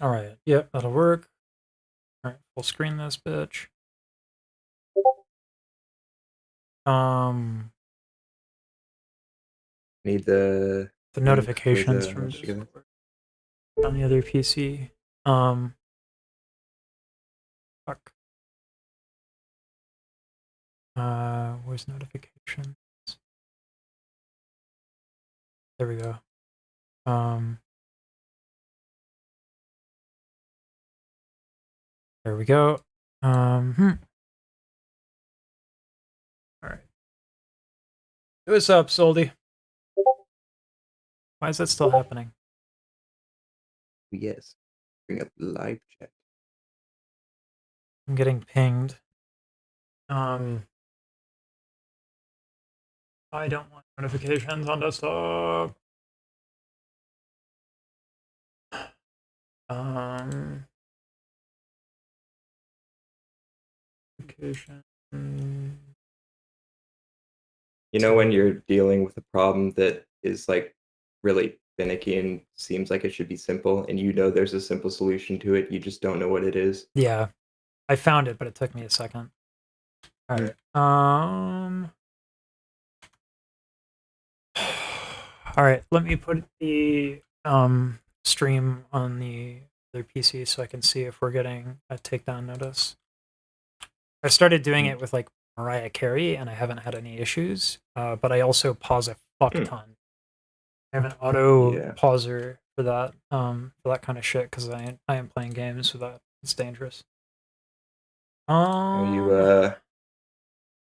All right. Yep, that'll work. All right, full screen this bitch. Need the The link for notifications the from together. Discord on the other PC. Fuck. Where's notifications? There we go. There we go. All right. What's up, Soldy? Why is that still happening? Yes. Bring up live chat. I'm getting pinged. I don't want notifications on desktop. Notification. You know when you're dealing with a problem that is like really finicky and seems like it should be simple, and you know there's a simple solution to it, you just don't know what it is. Yeah, I found it, but it took me a second. All right. All right. Let me put the stream on the other PC so I can see if we're getting a takedown notice. I started doing it with like Mariah Carey, and I haven't had any issues. But I also pause a fuck ton. I have an auto pauser for that kind of shit because I am playing games with that. It's dangerous. Are you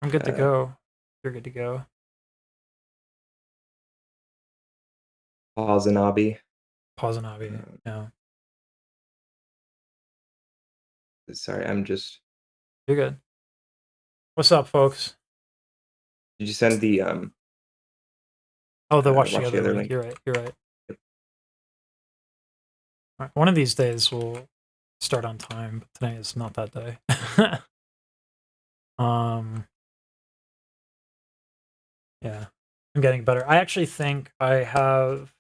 I'm good to go. You're good to go. Pause an obby. Pause an obby. No. Sorry, I'm just. You're good. What's up, folks? Did you send the Oh, the watch the other link. You're right. You're right. Yep. Right. One of these days we'll start on time, but today is not that day. Yeah, I'm getting better. I actually think I have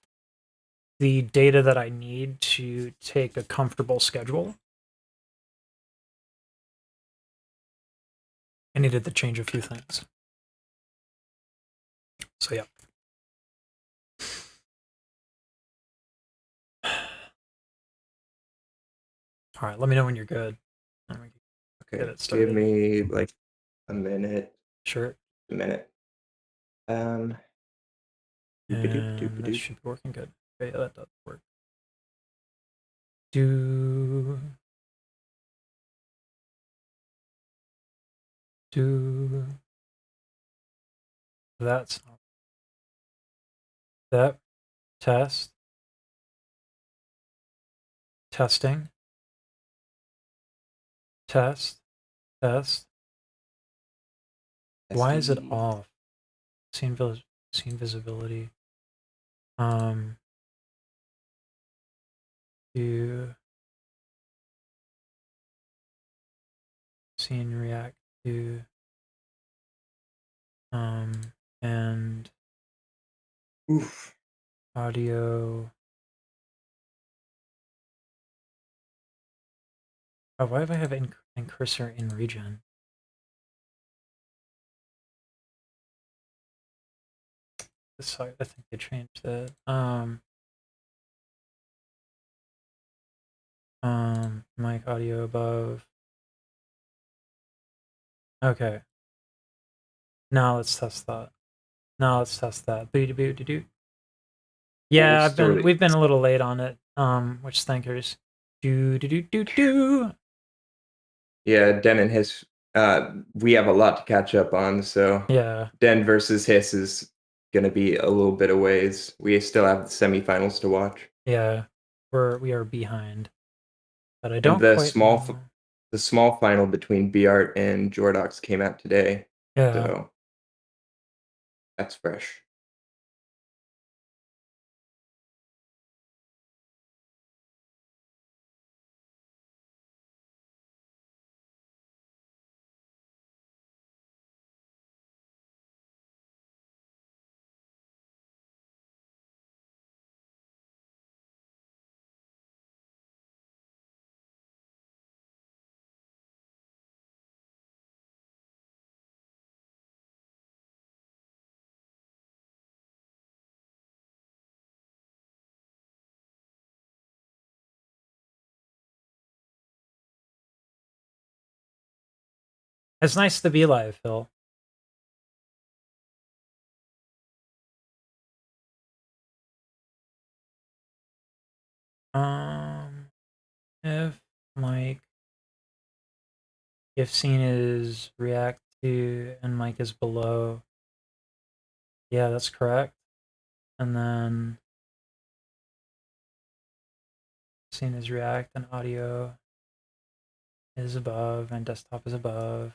the data that I need to take a comfortable schedule. I needed to change a few things. So yeah. All right, let me know when you're good. Okay, give me like a minute. Sure. A minute. And that should be working good. Okay, yeah, that does work. That's not that. Test. Testing. Test. Test. Why is it off? Scene visibility. To scene react to and audio. Oh, why do I have cursor in region? This side, I think they changed that. Mic audio above. Okay. Now let's test that. Now let's test that. Yeah, we've been a little late on it. Which stinkers. Yeah, Den and Hiss. We have a lot to catch up on, so yeah. Den versus Hiss is gonna be a little bit of ways. We still have the semifinals to watch. Yeah, we are behind, but I don't quite know. The small final between Bart and Jordox came out today. Yeah. So that's fresh. It's nice to be live, Phil. If Mike, if scene is react to and Mike is below, yeah, that's correct. And then scene is react and audio is above and desktop is above.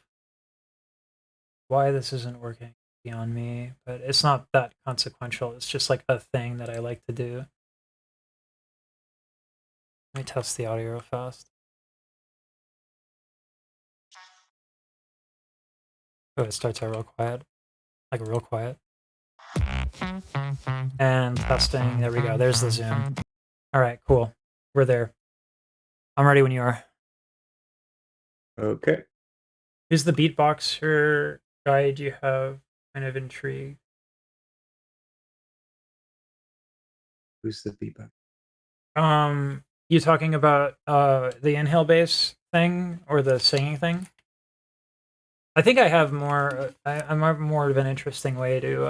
Why this isn't working beyond me, but it's not that consequential. It's just like a thing that I like to do. Let me test the audio real fast. Oh, it starts out real quiet. Like real quiet. And testing. There we go. There's the zoom. All right, cool. We're there. I'm ready when you are. Okay. Who's the beatboxer guide you have? Kind of intrigued. Who's the beatbox? You talking about the inhale bass thing or the singing thing? I think I have more. I'm more of an interesting way to.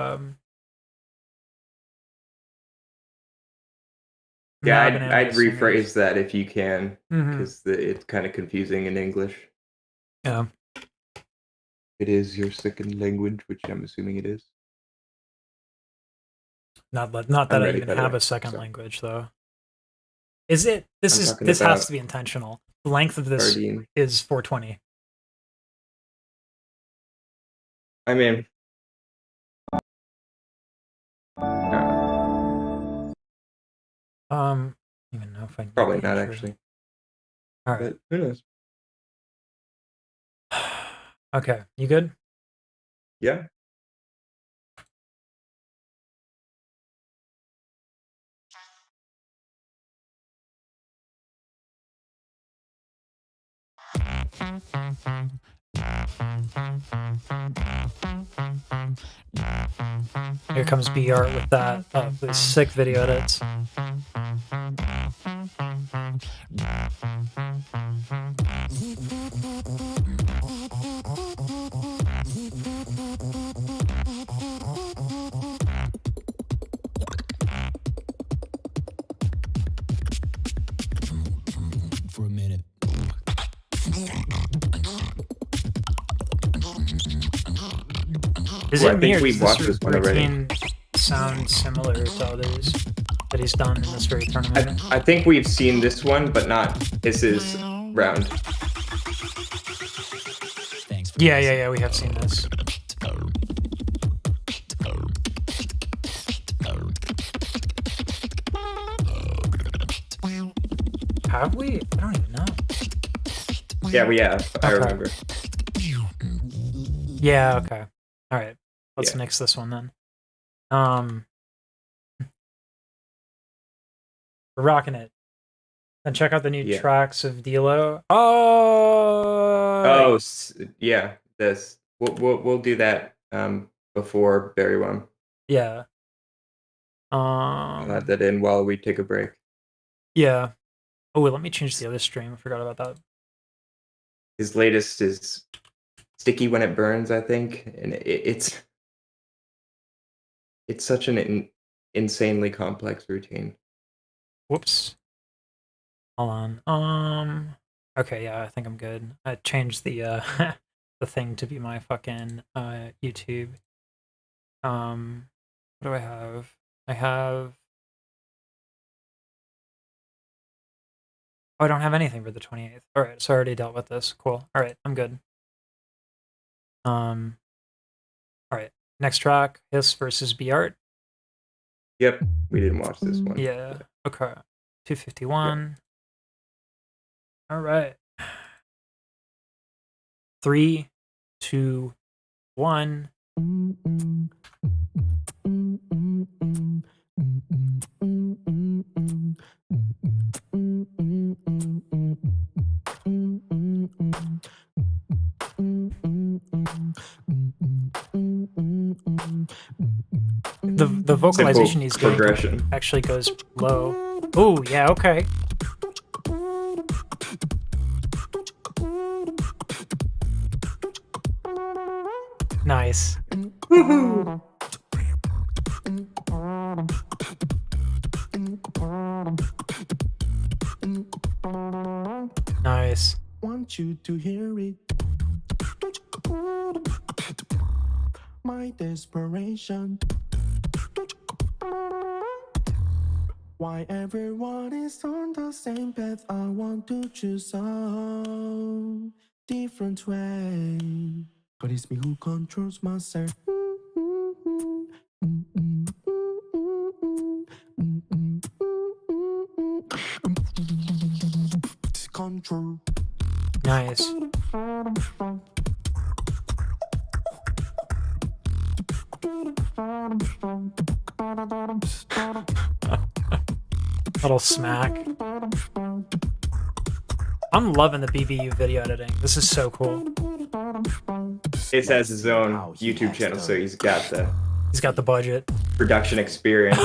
Yeah, map an I'd animal rephrase singers. that if you can, Mhm. because it's kind of confusing in English. Yeah. It is your second language, which I'm assuming it is. Not I'm that I ready, even by the have way. a second Sorry. language though. Is it? I'm talking This has about to be intentional. The length of this Guardian. is 420. I mean, I don't even know if I need probably the not intro. actually. All right. But who knows? Okay, you good? Yeah. Here comes BR with that. The sick video edits. For a minute. Is Well, it I me think or we does watched this this one already. routine sound similar to others that he's done in this very tournament? I think we've seen this one, but not his round. Thanks for Yeah, we have seen this. Have we? I don't even know. Yeah, we have. I Okay. remember. Yeah, okay. All right. Let's Yeah. mix this one then. We're rocking it. And check out the new Yeah. tracks of Dilo. Oh, Oh, yeah. This we'll do that before Berry One. yeah. I'll add that in while we take a break. Yeah. Oh, wait, let me change the other stream. I forgot about that. His latest is Sticky When It Burns, I think, and it's such an insanely complex routine. Whoops. Hold on. Okay, yeah, I think I'm good. I changed the the thing to be my fucking YouTube. What do I have? I have Oh, I don't have anything for the 28th. All right, so I already dealt with this. Cool. All right, I'm good. All right. Next track, Hiss versus Beart. Yep, we didn't watch this one. Yeah. Okay. 251. Yeah. All right. 3, 2, 1. The vocalization he's doing progression actually goes low. Oh, yeah, okay. Nice. Woohoo! Nice. Want you to hear it. My desperation. Why everyone is on the same path? I want to choose a different way. But it's me who controls myself. Control. Nice. Little smack. I'm loving the BBU video editing. This is so cool. Ace has his own YouTube channel, so he's got the budget. production experience.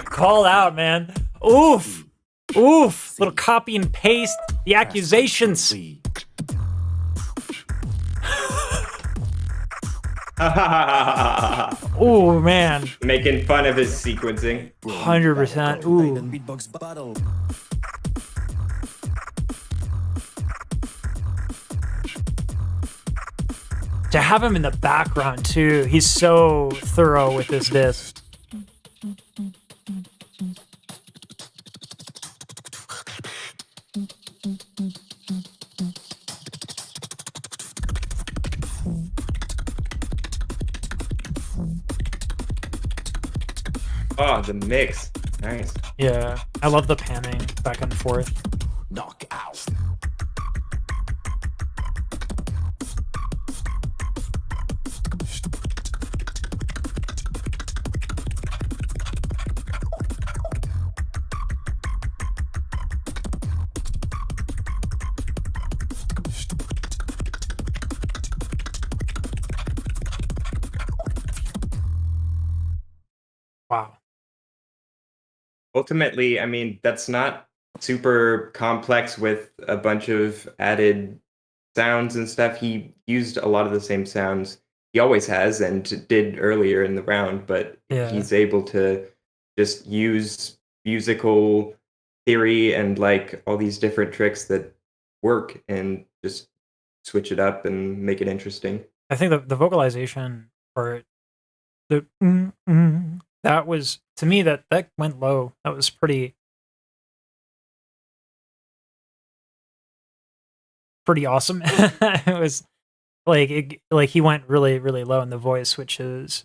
Call out, man. Oof. Oof. Little copy and paste. The accusations. Oh, man. Making fun of his sequencing. 100%. Ooh. Beatbox battle. To have him in the background, too. He's so thorough with this disc. Oh, the mix. Nice. Yeah. I love the panning back and forth. Knock out. Wow. Ultimately, I mean, that's not super complex with a bunch of added sounds and stuff. He used a lot of the same sounds he always has and did earlier in the round, but Yeah. he's able to just use musical theory and like all these different tricks that work and just switch it up and make it interesting. I think the vocalization part, that was, to me, that went low. That was pretty awesome. It was like he went really, really low in the voice, which is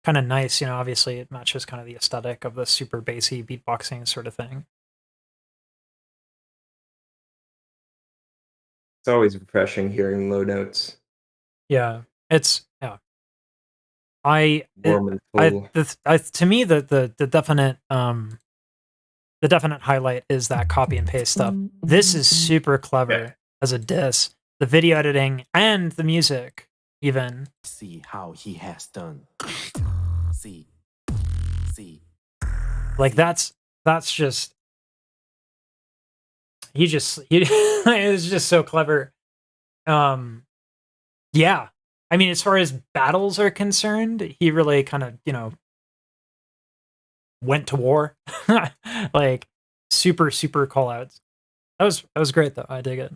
kind of nice. You know, obviously it matches kind of the aesthetic of the super bassy beatboxing sort of thing. It's always refreshing hearing low notes. Yeah, it's yeah. Warm and full. To me, the definite highlight is that copy and paste stuff. This is super clever as a diss. The video editing and the music, even. See how he has done. See. Like that's just he it's just so clever. Yeah. I mean, as far as battles are concerned, he really kind of, you know, went to war. Like super call outs. That was great though. I dig it.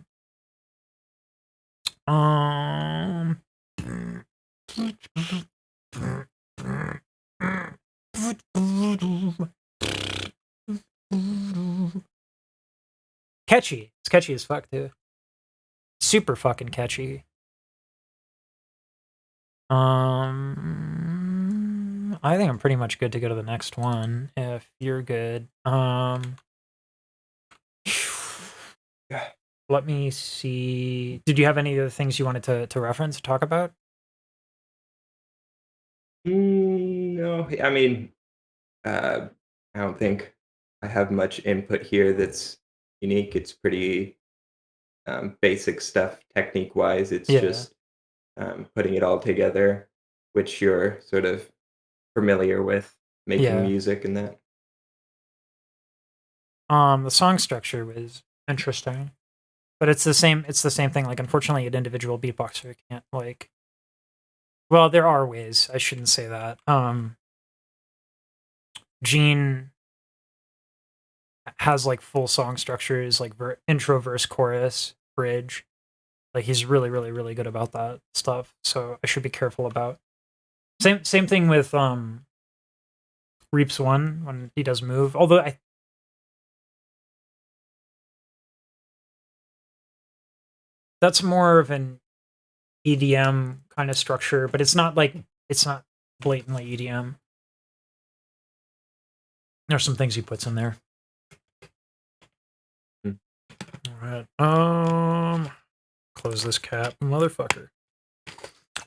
Catchy. It's catchy as fuck too. Super fucking catchy. I think I'm pretty much good to go to the next one if you're good. Let me see. Did you have any other things you wanted to reference or talk about? No, I mean, I don't think I have much input here that's unique. It's pretty basic stuff technique-wise. It's just putting it all together, which you're sort of familiar with making music and that. The song structure was interesting, but it's the same thing. Like, unfortunately, an individual beatboxer can't like Well, there are ways. I shouldn't say that. Gene has like full song structures, like intro, verse, chorus, bridge. Like he's really, really, really good about that stuff. So I should be careful about. Same thing with Reaps 1 when he does move. Although that's more of an EDM kind of structure, but it's not blatantly EDM. There's some things he puts in there. All right. Close this cap, motherfucker.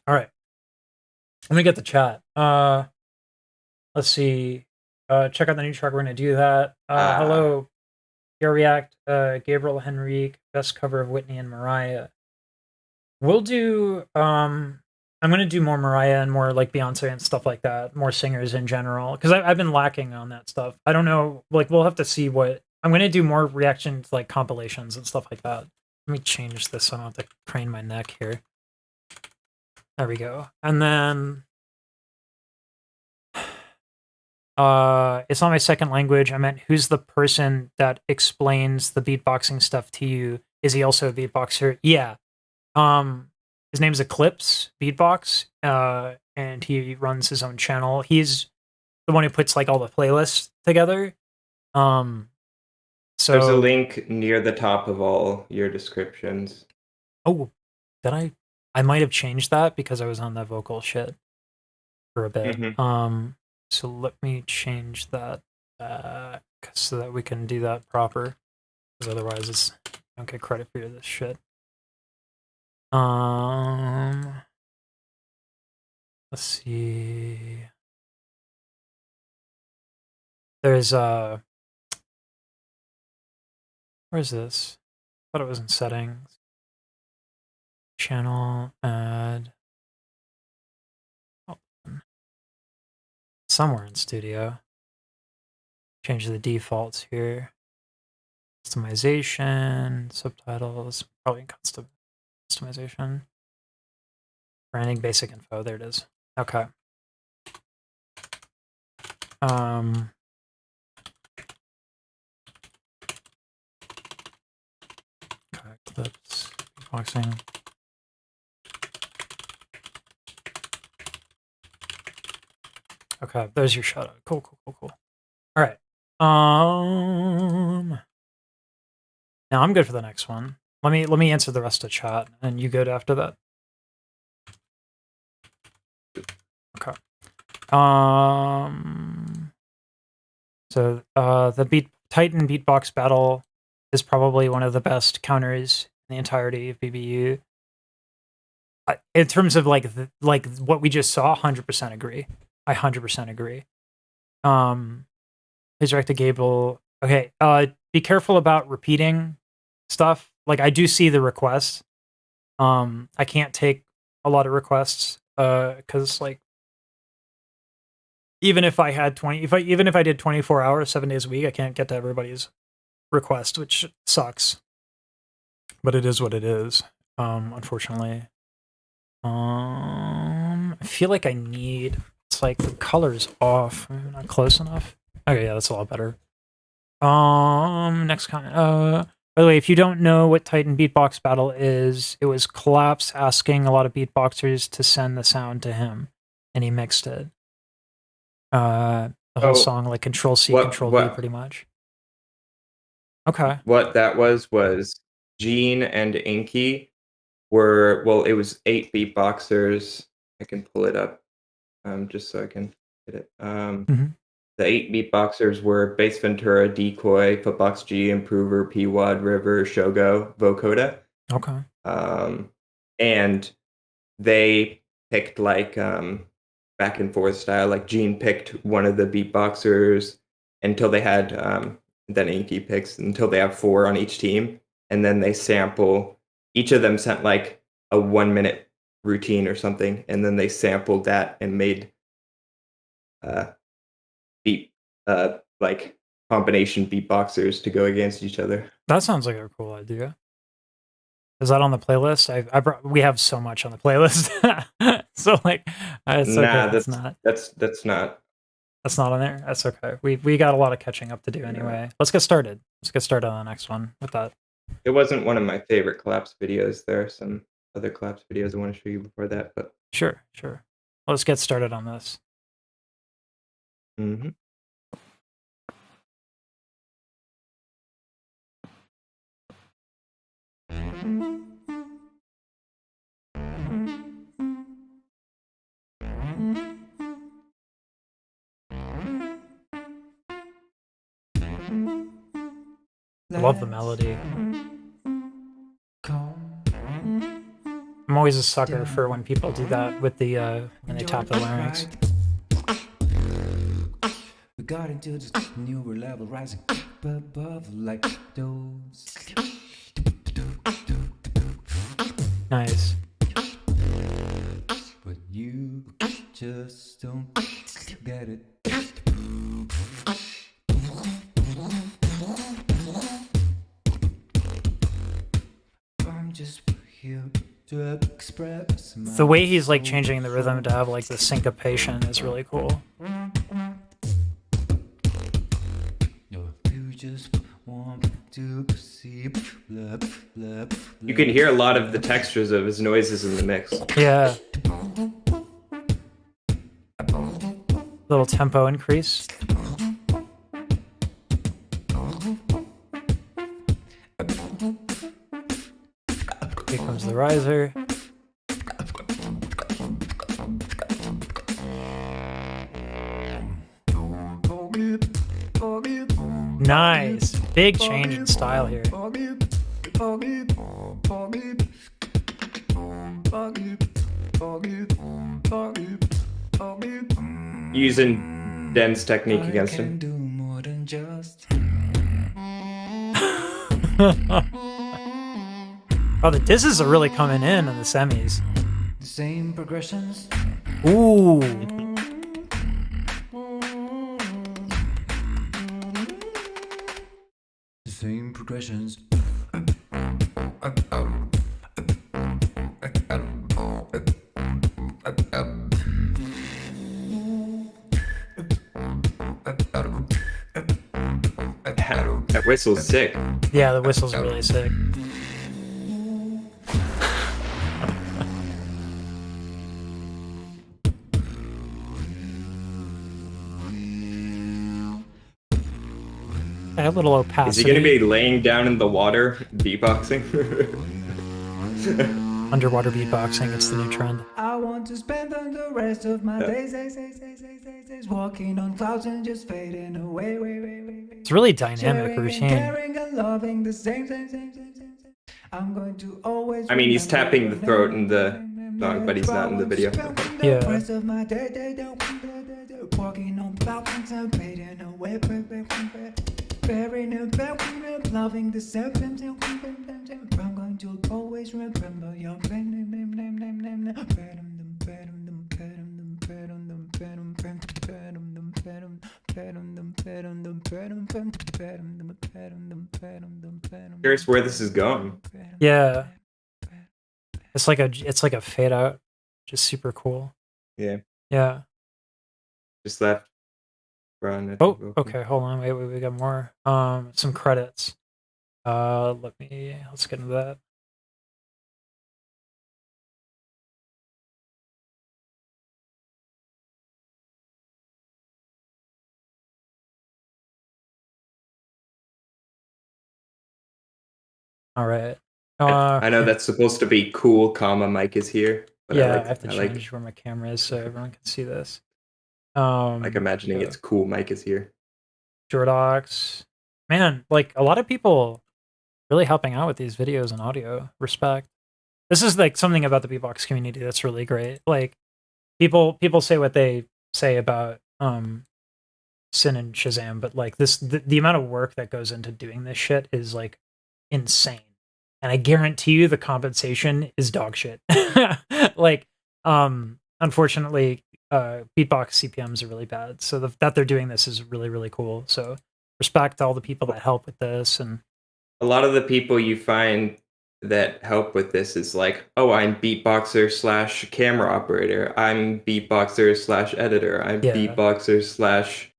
All right. Let me get the chat. Let's see. Check out the new track. We're gonna do that. Hello, Your React. Gabriel Henrique, best cover of Whitney and Mariah. We'll do. I'm gonna do more Mariah and more like Beyonce and stuff like that. More singers in general, because I've been lacking on that stuff. I don't know. Like we'll have to see what. I'm gonna do more reaction to like compilations and stuff like that. Let me change this so I don't have to crane my neck here. There we go. And then it's not my second language. I meant who's the person that explains the beatboxing stuff to you? Is he also a beatboxer? Yeah. His name's Eclipse Beatbox, and he runs his own channel. He's the one who puts like all the playlists together. So there's a link near the top of all your descriptions. Oh, did I might have changed that because I was on that vocal shit for a bit. So let me change that so that we can do that proper. Because otherwise I don't get credit for this shit. Let's see. There's where's this? I thought it was in settings. Channel, add. Somewhere in studio. Change the defaults here. Customization, subtitles, probably customization. Branding, basic info, there it is. Okay. Okay, clips, beatboxing. Okay, there's your shout out. Cool. All right. Now I'm good for the next one. Let me answer the rest of chat, and you good after that. Okay. So the Titan beatbox battle is probably one of the best counters in the entirety of BBU. In terms of like what we just saw, 100% agree. I 100% agree. Please direct to Gable. Okay. Be careful about repeating stuff. Like I do see the requests. I can't take a lot of requests because like even if I had even if I did 24 hours, 7 days a week, I can't get to everybody's request, which sucks. But it is what it is. Unfortunately. I feel like it's like the color's off. Maybe not close enough. Okay, yeah, that's a lot better. Next comment. By the way, if you don't know what Titan Beatbox Battle is, it was Collapse asking a lot of beatboxers to send the sound to him, and he mixed it. The whole song, like Control C, Control V, pretty much. Okay. What that was Gene and Inky were, well, it was 8 beatboxers. I can pull it up just so I can get it. The 8 beatboxers were Bass Ventura, Decoy, Footbox G, Improver, P-Wad, River, Shogo, Vocoder. Okay. And they picked like back and forth style. Like Gene picked one of the beatboxers until they had, then Inky picks until they have 4 on each team. And then they sample, each of them sent like a 1-minute routine or something. And then they sampled that and made like combination beatboxers to go against each other. That sounds like a cool idea. Is that on the playlist? We have so much on the playlist. So like, it's okay. Nah, It's not. that's not. That's not on there. That's okay. We got a lot of catching up to do anyway. Let's get started. Let's get started on the next one with that. It wasn't one of my favorite collapse videos. There are some other collapse videos I want to show you before that, but Sure. Let's get started on this. mhm. I love the melody. I'm always a sucker for when people do that with the when they tap the larynx. We got into this newer level, rising up above like those. Nice. But you just don't get it. I'm just here to express The way he's like changing the rhythm to have like the syncopation is really cool. You just want to see. You can hear a lot of the textures of his noises in the mix. Yeah. Little tempo increase. Here comes the riser. Nice. Big change in style here. Using Den's technique against him. Do more than just. Oh, the dizzes are really coming in the semis. The same progressions. Ooh. The same progressions. That whistle's sick. Yeah, the whistle's really sick. A little opacity. Is he gonna be laying down in the water beatboxing? Underwater beatboxing, it's the new trend. I want to spend the rest of my days walking on clouds and just fading away. It's a really dynamic Sharing and routine. caring and loving the same. I'm going to always. I mean, he's tapping the throat in the song, but he's not in the video. Yeah. The rest of my day, walking on clouds and fading away. Bearing and loving the same. I'm going to always remember your Curious where this is going. Yeah. It's like a fade out. Just super cool. Yeah, Yeah. just left. Run. Oh, okay, hold on. Wait, we got more. Some credits. Let's get into that. All right. I know that's supposed to be cool, comma, Mike is here. But Yeah, I I have to like change where my camera is so everyone can see this. imagining yeah. it's cool, Mike is here. Jordox. Man, like a lot of people really helping out with these videos and audio. Respect. This is like something about the beatbox community that's really great. Like people say what they say about Sin and Shazam, but like the amount of work that goes into doing this shit is like insane. And I guarantee you the compensation is dog shit. Like unfortunately beatbox CPMs are really bad. So that they're doing this is really, really cool. So respect to all the people that help with this. And A lot of the people you find that help with this is like, oh, I'm beatboxer slash camera operator. I'm beatboxer slash editor. I'm Yeah. beatboxer slash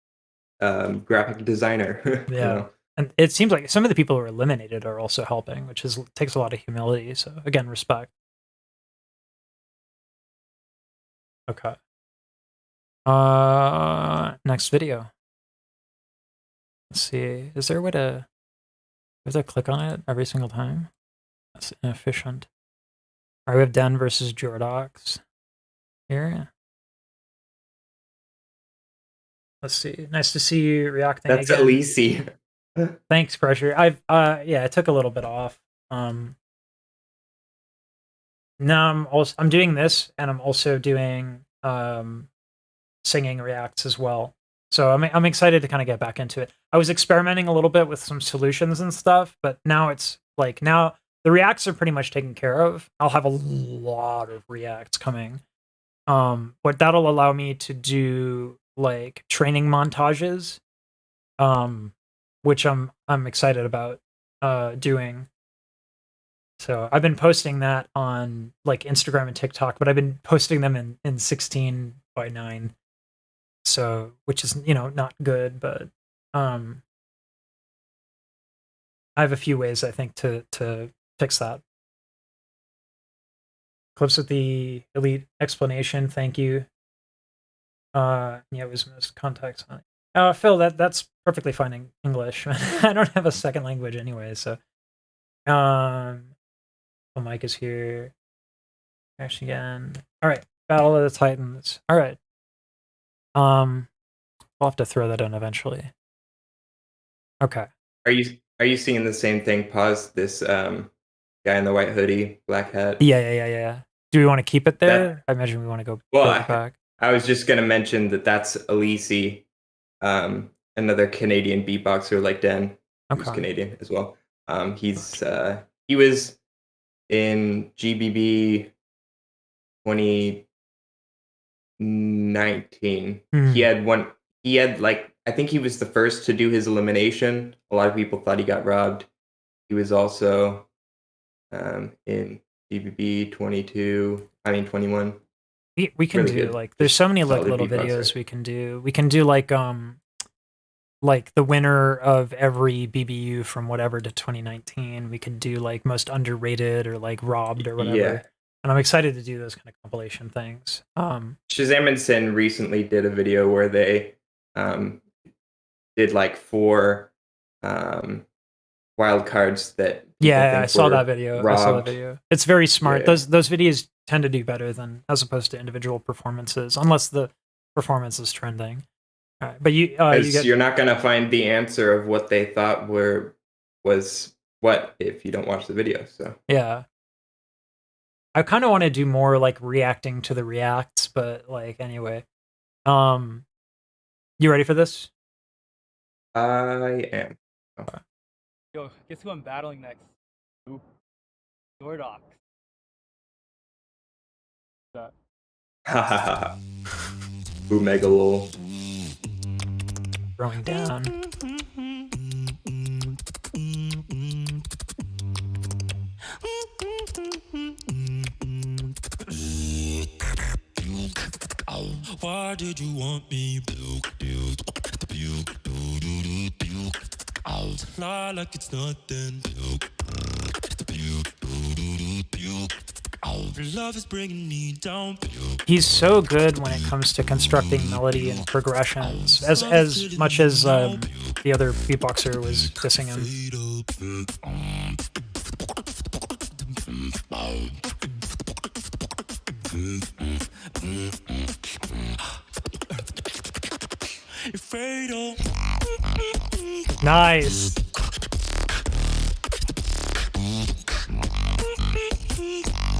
graphic designer. You Yeah. know? And it seems like some of the people who are eliminated are also helping, which takes a lot of humility. So again, respect. Okay. Next video. Let's see. Is there a way to click on it every single time? That's inefficient. All right, we have Den versus Jordox here. Let's see. Nice to see you reacting That's again. Elise. Thanks, Pressure. Yeah, I took a little bit off. Now I'm doing this, and I'm also doing singing reacts as well. So I'm excited to kind of get back into it. I was experimenting a little bit with some solutions and stuff, but now it's like now the reacts are pretty much taken care of. I'll have a lot of reacts coming. But that'll allow me to do like training montages, which I'm excited about doing. So I've been posting that on like Instagram and TikTok, but I've been posting them in 16:9. So, which is, not good, but I have a few ways I think to fix that. Clips with the elite explanation, thank you. Yeah, it was most context on it. Phil, that's perfectly fine in English. I don't have a second language anyway, so the mic is here. Crash again. Alright, Battle of the Titans. Alright. We'll have to throw that in eventually. Okay. Are you seeing the same thing? Pause. This guy in the white hoodie, black hat. Yeah. Do we want to keep it there? I imagine we want to go back. I was just gonna mention that's Elise, another Canadian beatboxer like Dan, who's Canadian as well. He was in GBB 2019. He had like, I think he was the first to do his elimination. A lot of people thought he got robbed. He was also in GBB 21. We can really do good. Like there's so many like little videos we can do. We can do like the winner of every BBU from whatever to 2019. We could do like most underrated or like robbed or whatever. Yeah. And I'm excited to do those kind of compilation things. Shazam and Sin recently did a video where they did like 4 wild cards that I saw that video. It's very smart. Yeah. Those videos tend to do better than as opposed to individual performances, unless the performance is trending. All right, but you're not going to find the answer of what they thought was what if you don't watch the video. So yeah, I kind of want to do more like reacting to the reacts, but like anyway, you ready for this? I am. Oh. Yo, guess who I'm battling next? Ooh. Dordox. What's that? Omega lol. Throwing down. Why did you want me? Lie like it's nothing. Love is bringing me down. He's so good when it comes to constructing melody and progressions, as much as the other beatboxer was dissing him. Nice.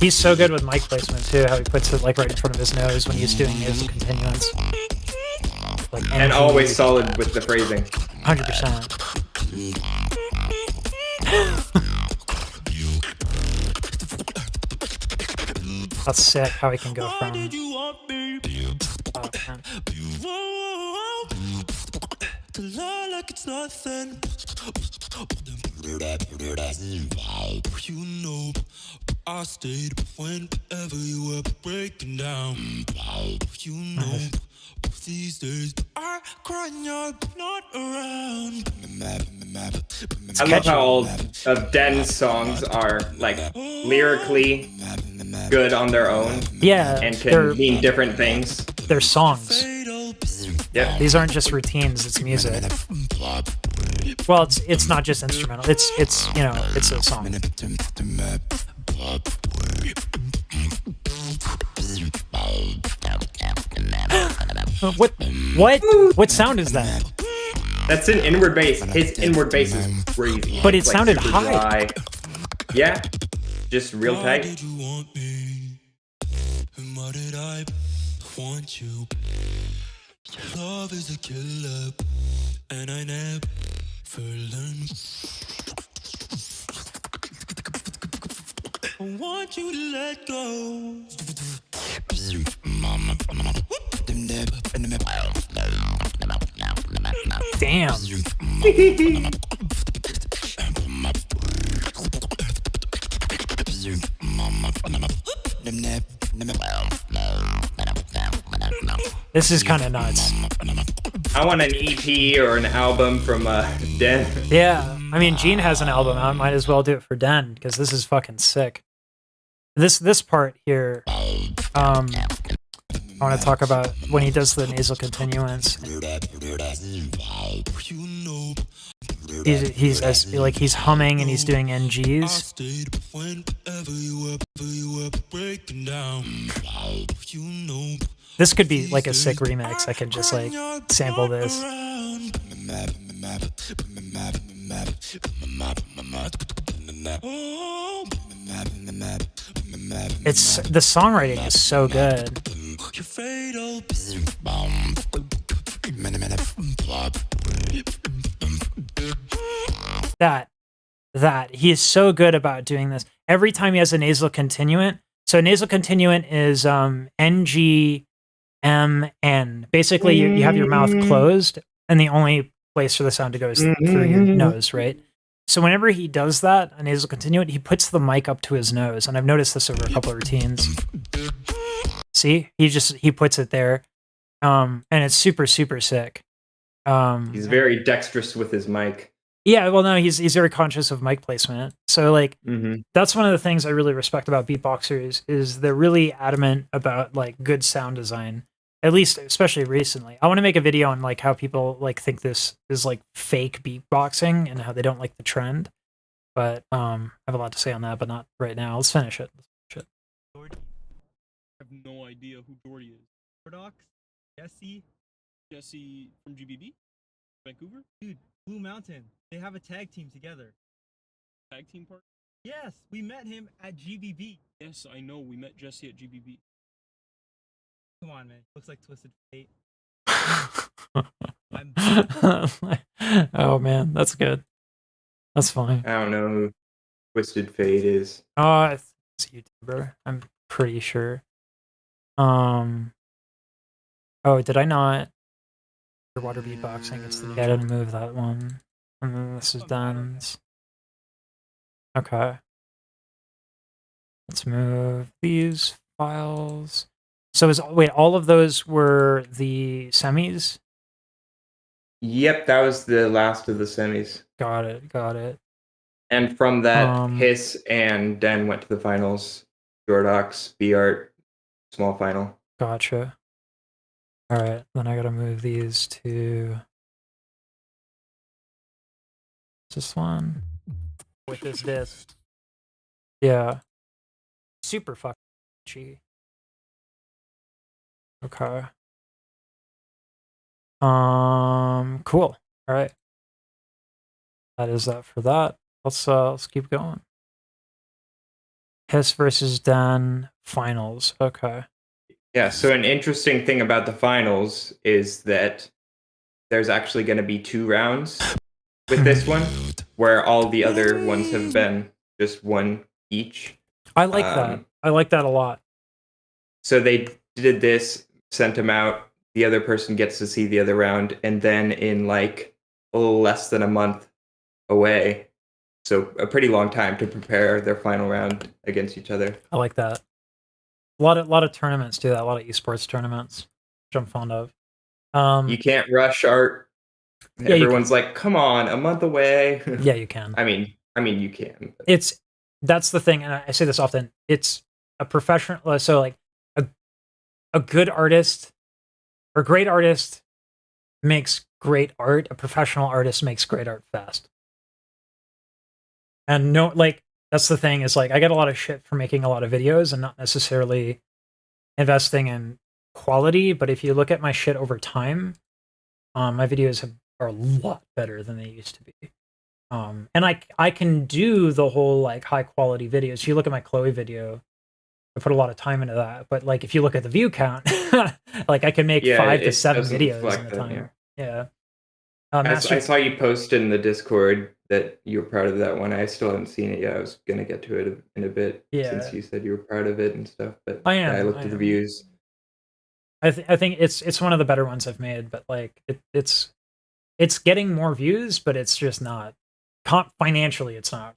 He's so good with mic placement too, how he puts it like right in front of his nose when he's doing his continuance. Like, and always solid with the phrasing. 100%. That's sick how he can go from To lie like it's nothing. You know, I stayed whenever you were breaking down. You know, these days I cry when you're not around. I love how all of Den's songs are like lyrically good on their own Yeah, and can mean different things. they're songs. Yeah. These aren't just routines, it's music. Well, it's not just instrumental. It's you know, it's a song. What sound is that? That's an inward bass. His inward bass is crazy. But it It's, like, sounded super high. dry. Yeah. Just real Why tight. did you want me? And why did I want you? Love is a killer, and I never learned. I want you to let go. Damn. This is kind of nuts. I want an EP or an album from Den. Yeah, I mean, Gene has an album out. Might as well do it for Den because this is fucking sick. This part here, I want to talk about when he does the nasal continuance. He's humming and he's doing NGs. This could be like a sick remix. I can just like sample this. It's the songwriting is so good. That he is so good about doing this. Every time he has a nasal continuant. So nasal continuant is NG M N. Basically, you have your mouth closed, and the only place for the sound to go is through your nose, right? So whenever he does that, a nasal continuant, he puts the mic up to his nose, and I've noticed this over a couple of routines. See, he puts it there, and it's super sick. He's very dexterous with his mic. Yeah, well, no, he's very conscious of mic placement. So like, Mm-hmm. that's one of the things I really respect about beatboxers is they're really adamant about like good sound design. At least, especially recently. I want to make a video on like how people like think this is like fake beatboxing and how they don't like the trend. But I have a lot to say on that, but not right now. Let's finish it. Jordy. I have no idea who Jordy is. Ordox? Jesse from GBB? Vancouver? Dude, Blue Mountain. They have a tag team together. Tag team part? Yes, we met him at GBB. Yes, I know. We met Jesse at GBB. Come on, man. Looks like Twisted Fate. Oh man, that's good. That's fine. I don't know who Twisted Fate is. It's a YouTuber. I'm pretty sure. Oh, did I not? Water beatboxing. It's the I didn't move that one. And then this is done. Okay. Let's move these files. So wait, all of those were the semis? Yep, that was the last of the semis. Got it. And from that, Hiss and Den went to the finals. Jordox, B-Art, small final. Gotcha. Alright, then I gotta move these to this one. With this disc. Yeah. Super fucking cheap. Okay. Cool. Alright. That is that for that. Let's keep going. Hiss versus Dan finals. Okay. Yeah, so an interesting thing about the finals is that there's actually going to be 2 rounds with this one, where all the other ones have been just one each. I like that. I like that a lot. So they did this, sent them out the other person gets to see the other round, and then in like less than a month away, so a pretty long time to prepare their final round against each other. I like that. A lot of tournaments do that. A lot of esports tournaments, which I'm fond of. You can't rush art. Yeah, you Everyone's like, "Come on, a month away." Yeah, you can. I mean, you can. But That's the thing, and I say this often. It's a professional. So like a good artist or great artist makes great art. A professional artist makes great art fast. And no, like that's the thing is like I get a lot of shit for making a lot of videos and not necessarily investing in quality. But if you look at my shit over time, my videos are a lot better than they used to be. And I can do the whole like high quality videos. You look at my Chloe video, I put a lot of time into that. But like if you look at the view count, like I can make 5 to 7 videos in the time. Yeah. I saw you post in the Discord that you were proud of that one. I still haven't seen it yet. I was gonna get to it in a bit since you said you were proud of it and stuff. But I am. I looked at the views. I think it's one of the better ones I've made. But like it's getting more views, but it's just not financially. It's not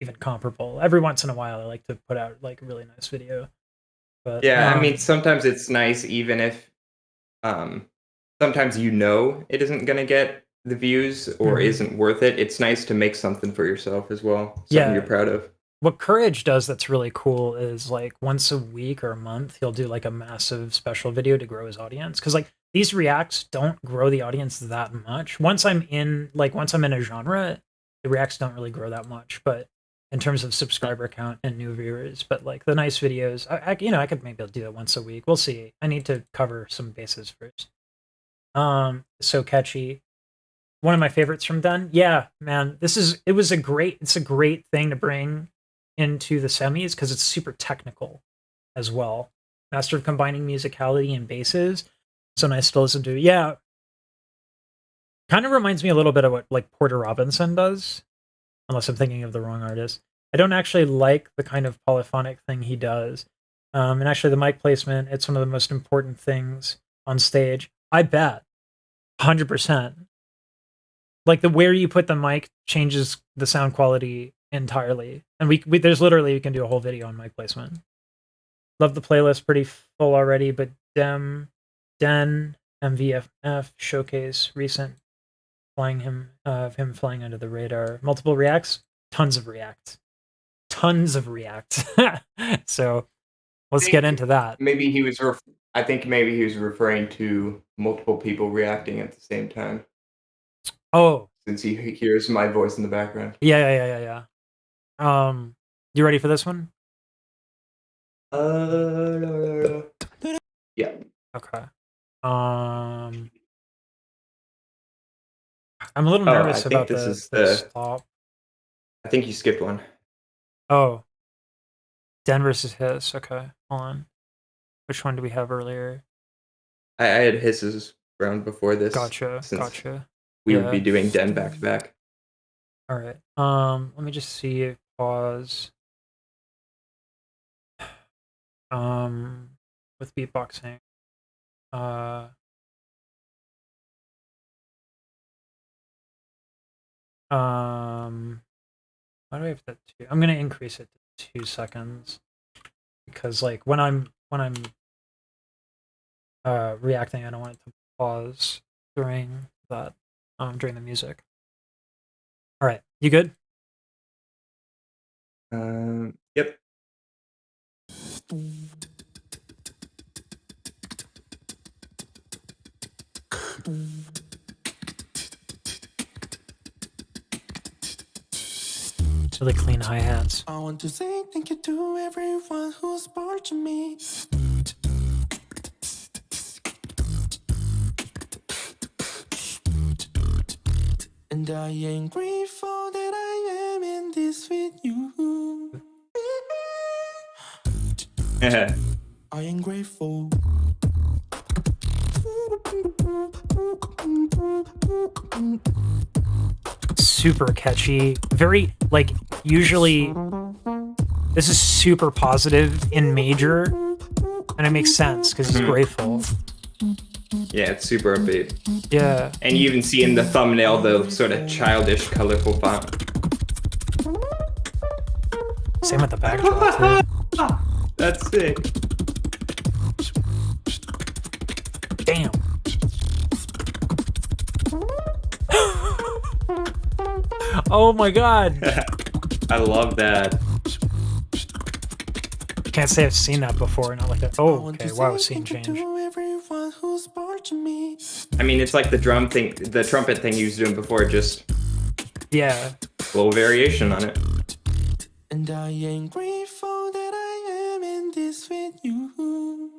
even comparable. Every once in a while, I like to put out like a really nice video. But yeah, I mean, sometimes it's nice, even if sometimes it isn't gonna get the views or isn't worth it. It's nice to make something for yourself as well. Something you're proud of. What Courage does that's really cool is like once a week or a month, he'll do like a massive special video to grow his audience. Cause like these reacts don't grow the audience that much. Once I'm in a genre, the reacts don't really grow that much. But in terms of subscriber count and new viewers, but like the nice videos, I could maybe do it once a week. We'll see. I need to cover some bases first. So catchy. One of my favorites from Den. Yeah, man, it's a great thing to bring into the semis because it's super technical as well. Master of combining musicality and basses. So nice to listen to. Yeah. Kind of reminds me a little bit of what like Porter Robinson does, unless I'm thinking of the wrong artist. I don't actually like the kind of polyphonic thing he does. And actually the mic placement, it's one of the most important things on stage. I bet 100%. Like where you put the mic changes the sound quality entirely. And we there's literally, you can do a whole video on mic placement. Love the playlist, pretty full already, but Den, MVFF, showcase, recent him flying under the radar. Multiple reacts, tons of reacts. So let's get into that. Maybe he was I think maybe he was referring to multiple people reacting at the same time. Oh, since he hears my voice in the background. Yeah. You ready for this one? Yeah. Okay. I'm a little nervous about the stop. I think you skipped one. Oh. Den versus Hiss. Okay, hold on. Which one do we have earlier? I had Hiss's round before this. Gotcha. We would be doing Den back to back. All right. Let me just see. Pause. With beatboxing. Why do I have that 2? I'm gonna increase it to 2 seconds because like when I'm reacting, I don't want it to pause during that during the music. All right, you good? Yep. Really clean hi-hats. I want to say thank you to everyone who's supporting me. And I am grateful that I am in this with you. I am grateful. Super catchy. Very, like, usually this is super positive in major, and it makes sense because he's grateful. Yeah, it's super upbeat. Yeah. And you even see in the thumbnail the sort of childish, colorful font. Same with the backdrop too. That's sick. Damn. Oh my god. I love that. Can't say I've seen that before. Not like that. Oh, okay. Wow, scene change. I mean, it's like the drum thing, the trumpet thing you was doing before, just Yeah. a little variation on it. And I ain't grateful that I am in this with you.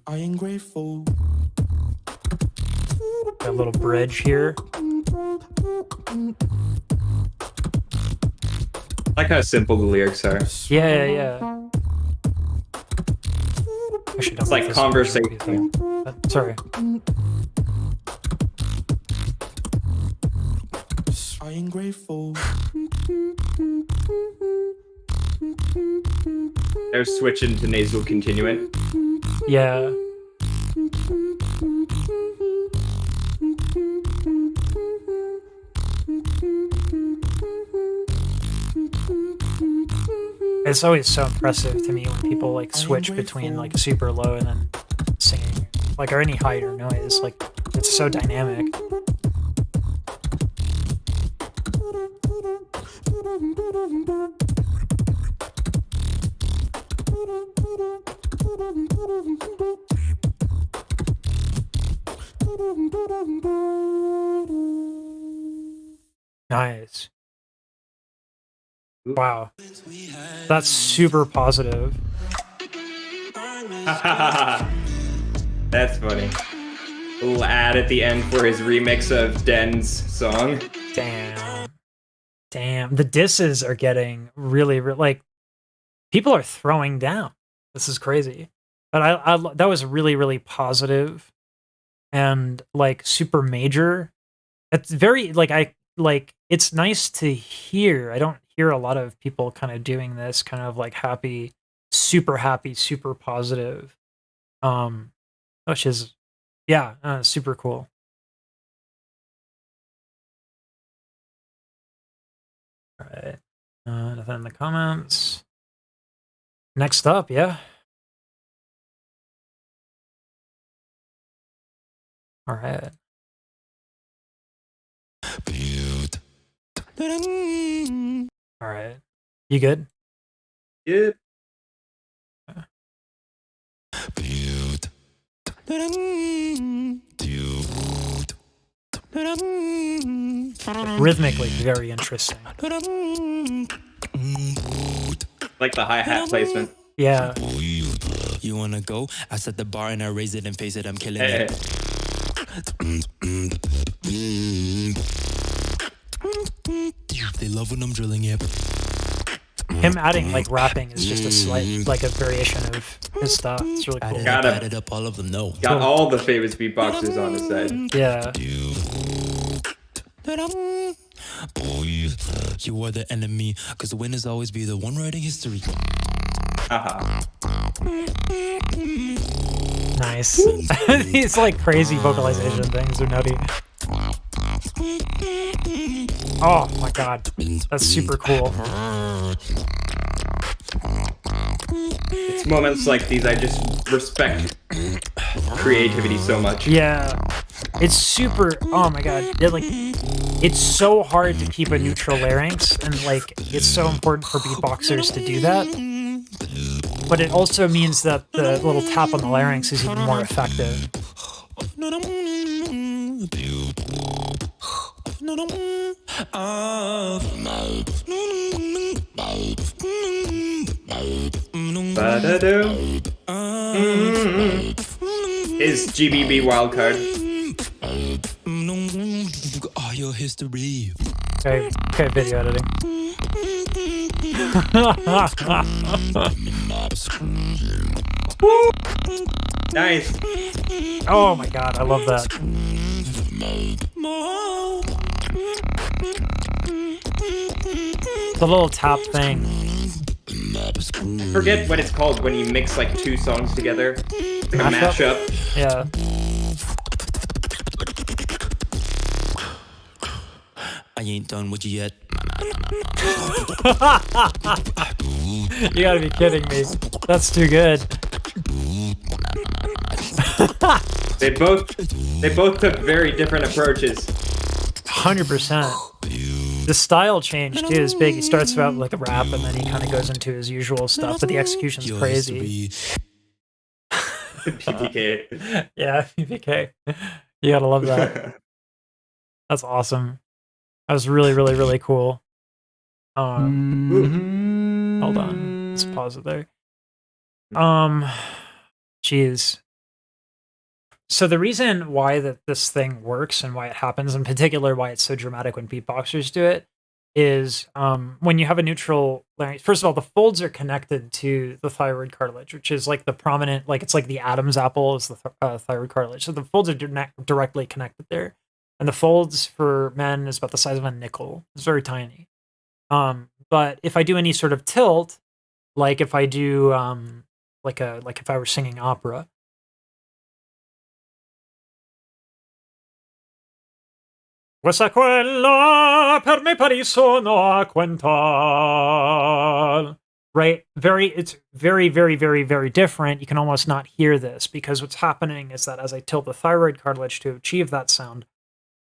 I ain't grateful. Got a little bridge here. I like how simple the lyrics are. Yeah, yeah. Actually, don't It's like this conversation. Sorry. I ain't grateful. They're switching to nasal continuant. Yeah. It's always so impressive to me when people like switch between like super low and then singing, like, or any height or noise. Like, it's so dynamic. Nice. Wow. That's super positive. That's funny. A little ad at the end for his remix of Den's song. Damn. Damn. The disses are getting really, like, people are throwing down. This is crazy. But I that was really, really positive and like super major. It's very it's nice to hear. I don't hear a lot of people kind of doing this kind of like happy, super positive. Which is, yeah, super cool. All right. Nothing in the comments. Next up, yeah. All right. All right. You good? Yep. Rhythmically very interesting. Like the hi-hat placement. Yeah. You wanna go? I set the bar and I raise it and face it. I'm killing Hey. it. They love when I'm drilling it. Him adding like rapping is just a slight, like a variation of his stuff. It's really cool. Got up all of them. No. Got all the famous beatboxers on his side. Yeah. You are the enemy, because the winners always be the one writing history. Haha. Nice. These like crazy vocalization things are nutty. Oh my god. That's super cool. It's moments like these I just respect creativity so much. Yeah. It's super, oh my god. It's so hard to keep a neutral larynx, and like it's so important for beatboxers to do that. But it also means that the little tap on the larynx is even more effective. His GBB wildcard. Oh, your history. Okay, video editing. Nice. Oh my god, I love that. The little tap thing. forget what it's called when you mix like two songs together. It's like a mashup. Yeah. I ain't done with you yet. You gotta be kidding me. That's too good. They both took very different approaches. 100%. The style change too is big. He starts out like a rap and then he kind of goes into his usual stuff, but the execution's crazy. PPK. Yeah, PPK. You gotta love that. That's awesome. That was really, really, really cool. Hold on. Let's pause it there. Jeez. So the reason why that this thing works and why it happens, in particular why it's so dramatic when beatboxers do it, is when you have a neutral larynx. First of all, the folds are connected to the thyroid cartilage, which is like the prominent, like it's like the Adam's apple is the thyroid cartilage. So the folds are directly connected there. And the folds for men is about the size of a nickel. It's very tiny. But if I do any sort of tilt, like if I do like if I were singing opera, questa quella per me parisono a quintal. Right? It's very, very, very, very different. You can almost not hear this because what's happening is that as I tilt the thyroid cartilage to achieve that sound,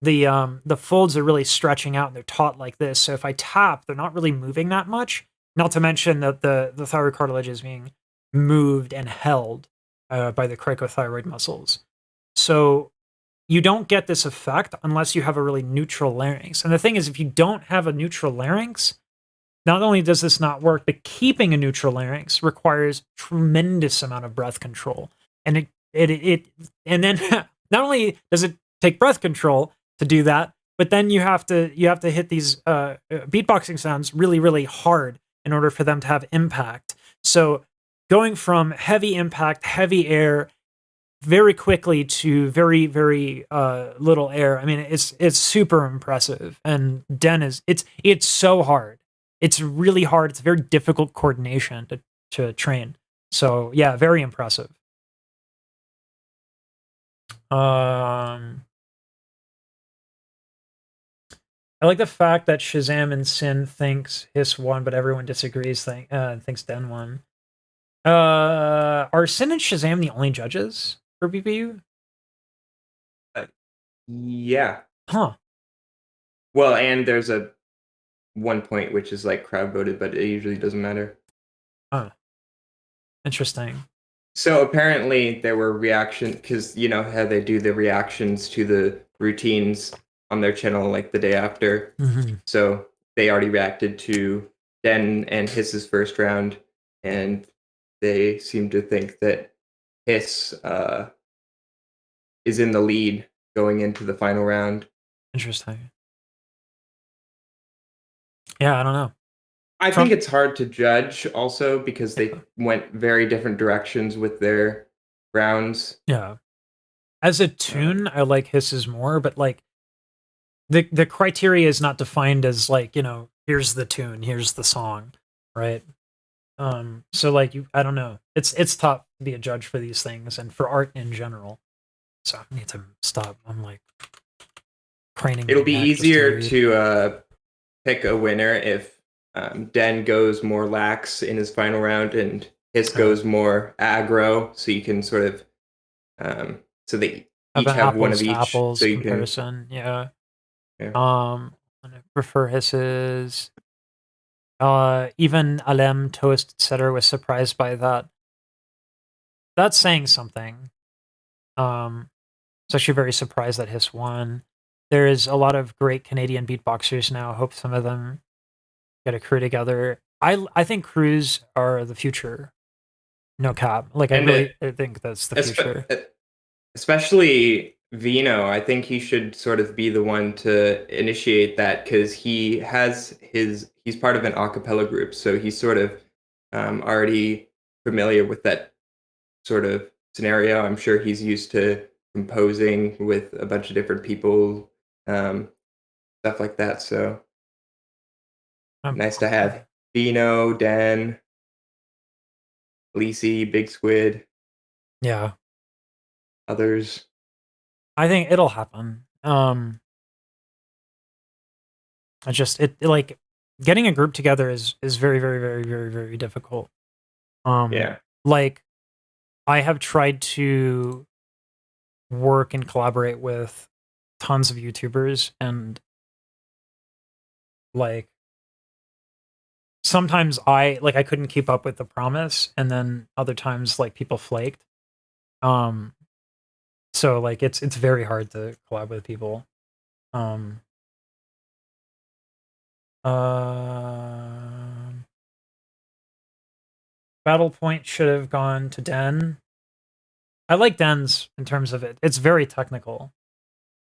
the folds are really stretching out and they're taut like this. So if I tap, they're not really moving that much. Not to mention that the thyroid cartilage is being moved and held by the cricothyroid muscles. So you don't get this effect unless you have a really neutral larynx. And the thing is, if you don't have a neutral larynx, not only does this not work, but keeping a neutral larynx requires tremendous amount of breath control. And and then not only does it take breath control to do that, but then you have to hit these beatboxing sounds really, really hard in order for them to have impact. So going from heavy impact, heavy air, very quickly to very, very little air. I mean, it's super impressive. And Den it's so hard. It's really hard. It's very difficult coordination to train. So yeah, very impressive. I like the fact that Shazam and Sin thinks Hiss won, but everyone disagrees. Thinks Den won. Are Sin and Shazam the only judges for BPU? Yeah. Huh. Well, and there's a 1 point which is like crowd voted, but it usually doesn't matter. Huh. Interesting. So apparently there were reactions because you know how they do the reactions to the routines on their channel like the day after. Mm-hmm. So they already reacted to Den and Hiss's first round, and they seem to think that Hiss is in the lead going into the final round. Interesting. Yeah, I don't know. I think it's hard to judge also because they went very different directions with their rounds. Yeah. As a tune, I like Hisses more, but like the criteria is not defined as like, you know, here's the tune, here's the song, right? So like I don't know. It's tough to be a judge for these things and for art in general. So I need to stop. I'm like craning. It'll be easier to pick a winner if Den goes more lax in his final round and Hiss goes more aggro, so you can sort of so they each have one of each. Apples so you comparison. can, yeah. I prefer Hisses. Even Alem, Toast, etc. was surprised by that. That's saying something. It's actually very surprised that Hiss won. There is a lot of great Canadian beatboxers now. Hope some of them get a crew together. I think crews are the future. No cap. Like I think that's the future. Especially Vino. I think he should sort of be the one to initiate that because he's part of an a cappella group, so he's sort of already familiar with that sort of scenario. I'm sure he's used to composing with a bunch of different people, stuff like that. So nice to have Vino, Den, Lisi, Big Squid, Yeah. others. I think it'll happen. Like getting a group together is very, very, very, very, very difficult. Yeah. Like I have tried to work and collaborate with tons of YouTubers, and like sometimes I couldn't keep up with the promise, and then other times like people flaked. So like it's very hard to collab with people. Battle point should have gone to Den. I like Den's in terms of it. It's very technical.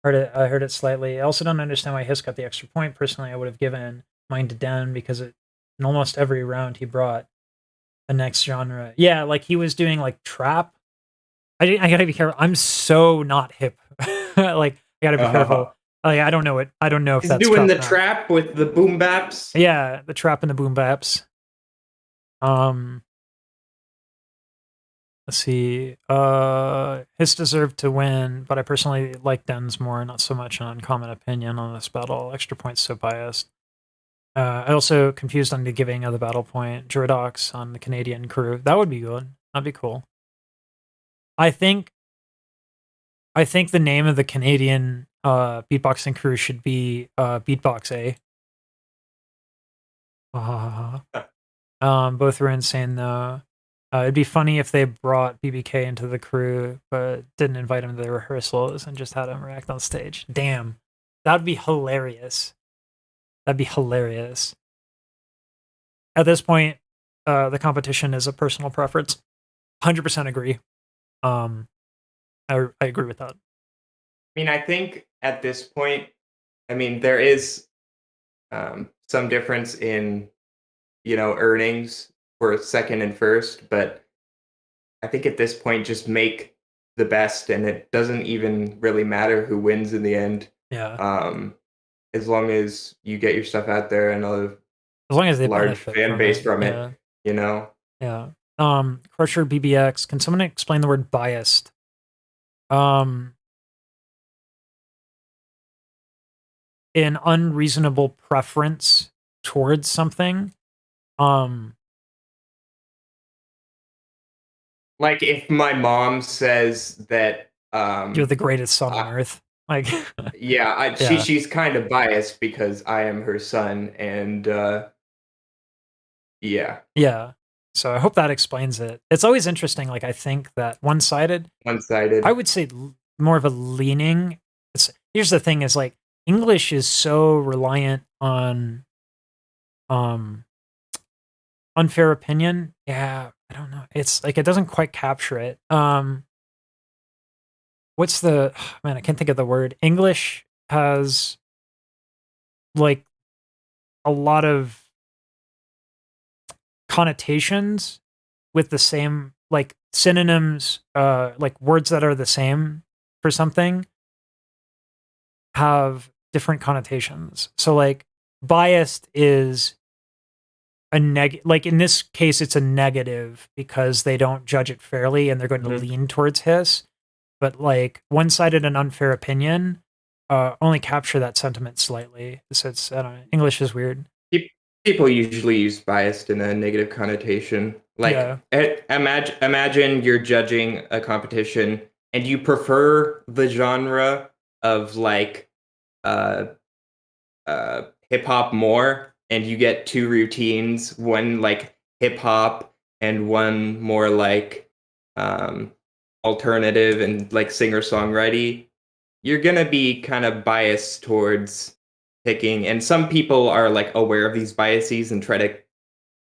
I heard it slightly. I also don't understand why Hiss got the extra point. Personally, I would have given mine to Den because in almost every round he brought the next genre. Yeah, like he was doing like trap. I gotta be careful. I'm so not hip. Like I gotta be careful. Like I don't know it. I don't know if He's that's doing the or not. trap with the boom baps. Yeah, the trap and the boom baps. Let's see. Hiss deserved to win, but I personally like Den's more. Not so much an uncommon opinion on this battle. Extra points so biased. I also confused on the giving of the battle point. Juridox on the Canadian crew. That would be good. That'd be cool. I think the name of the Canadian beatboxing crew should be Beatbox A. Both were insane though. It'd be funny if they brought BBK into the crew, but didn't invite him to the rehearsals and just had him react on stage. Damn, that'd be hilarious. That'd be hilarious. At this point, the competition is a personal preference. 100% agree. I agree with that. I mean, I think at this point, I mean, there is some difference in, earnings for second and first, but I think at this point, just make the best, and it doesn't even really matter who wins in the end. Yeah. As long as you get your stuff out there and a As long as they large benefit fan base from it, Yeah. Crusher BBX. Can someone explain the word biased? An unreasonable preference towards something. Like if my mom says that You're the greatest son on earth. Like yeah, she's kind of biased because I am her son, and yeah. Yeah. So I hope that explains it. It's always interesting. Like I think that one-sided. I would say more of a leaning. Here's the thing: is like English is so reliant on unfair opinion. Yeah, I don't know. It's like it doesn't quite capture it. What's the man? I can't think of the word. English has like a lot of connotations with the same like synonyms, like words that are the same for something have different connotations. So like biased is a like in this case it's a negative because they don't judge it fairly and they're going to lean towards Hiss. But like one-sided and unfair opinion only capture that sentiment slightly. So it's I don't know. English is weird. People usually use biased in a negative connotation. Like imagine you're judging a competition and you prefer the genre of like hip hop more, and you get two routines, one like hip hop and one more like alternative and like singer songwriting. You're gonna be kind of biased towards picking, and some people are like aware of these biases and try to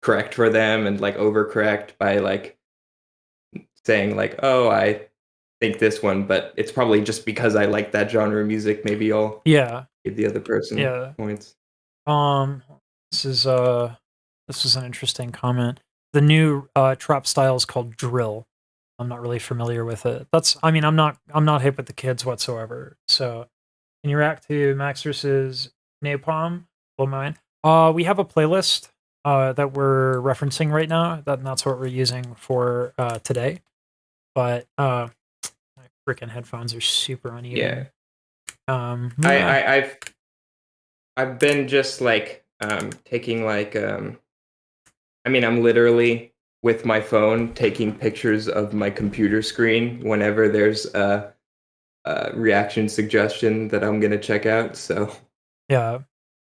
correct for them and like overcorrect by like saying like, oh, I think this one, but it's probably just because I like that genre of music. Maybe I'll give the other person points. This is an interesting comment. The new trap style is called drill. I'm not really familiar with it. I'm not hip with the kids whatsoever. So can you react to Max versus Napalm? Blow mine. We have a playlist that we're referencing right now. That's what we're using for today. But my freaking headphones are super uneven. Yeah. I've been just like taking like I mean, I'm literally with my phone taking pictures of my computer screen whenever there's a reaction suggestion that I'm gonna check out. So Yeah.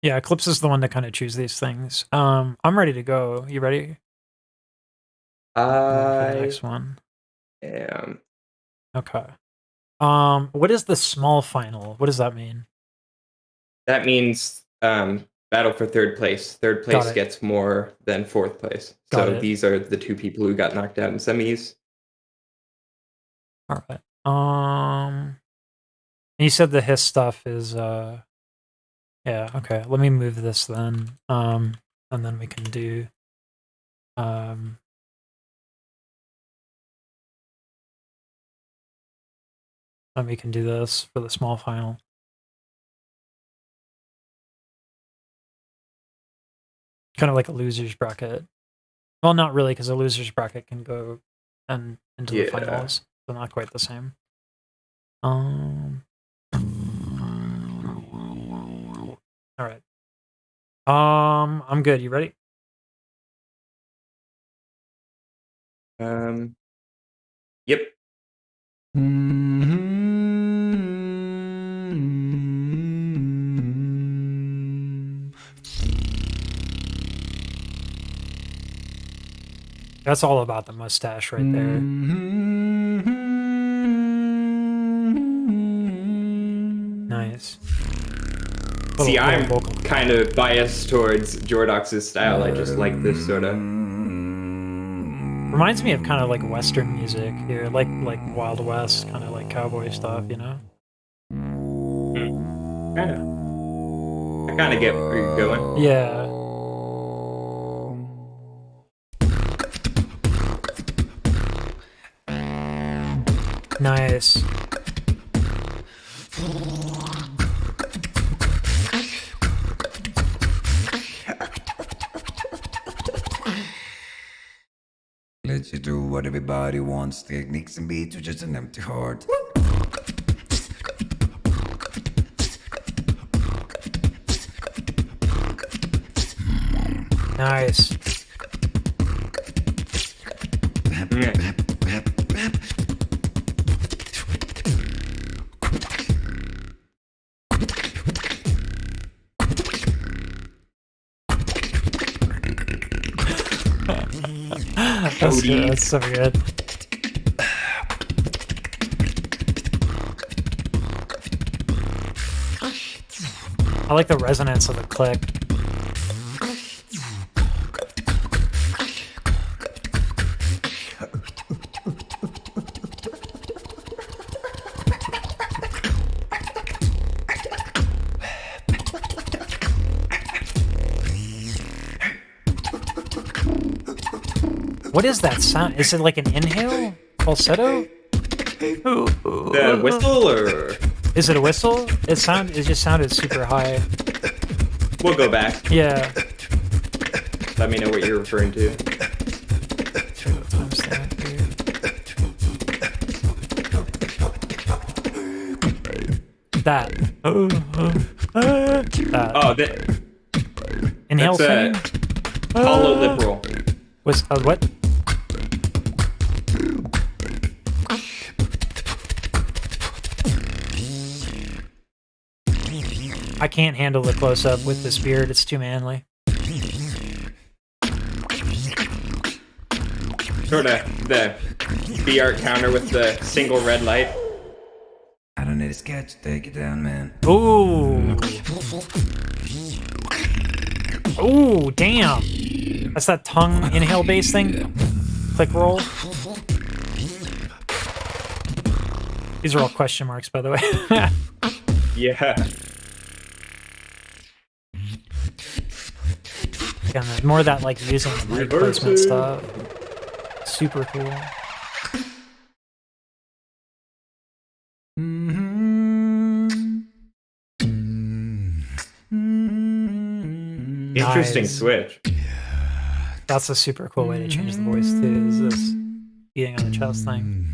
Eclipse is the one to kind of choose these things. I'm ready to go. You ready? For the next one. am. Okay. What is the small final? What does that mean? That means battle for third place. Third place gets more than fourth place. So these are the two people who got knocked out in semis. All right. You said the hiss stuff is yeah, okay. Let me move this then. And then we can do then we can do this for the small final. Kind of like a loser's bracket. Well, not really, because a loser's bracket can go and into the finals. So not quite the same. All right. I'm good. You ready? Yep. That's all about the mustache right there. Nice. See, I'm kind of biased towards Jordox's style. I just like this sort of. Reminds me of kind of like Western music here, like Wild West, kind of like cowboy stuff, you know? I kind of get where you're going. Yeah. Nice. Let you do what everybody wants. Techniques and beats are just an empty heart. Nice. That's good. That's so good. I like the resonance of the click. What is that sound? Is it like an inhale? Falsetto? The whistle, or is it a whistle? It just sounded super high. We'll go back. Yeah. Let me know what you're referring to. That. That. Oh, that. Inhale thing? Hollow lip roll. Was what? I can't handle the close-up with this beard. It's too manly. Sort of the BR counter with the single red light. I don't need a sketch. Take it down, man. Ooh. Ooh, damn. That's that tongue inhale bass thing. Click roll. These are all question marks, by the way. Yeah. Again, more of that like using the mic placement stuff. Super cool. Interesting Nice. switch. That's a super cool way to change the voice too, is this beating on the chest thing.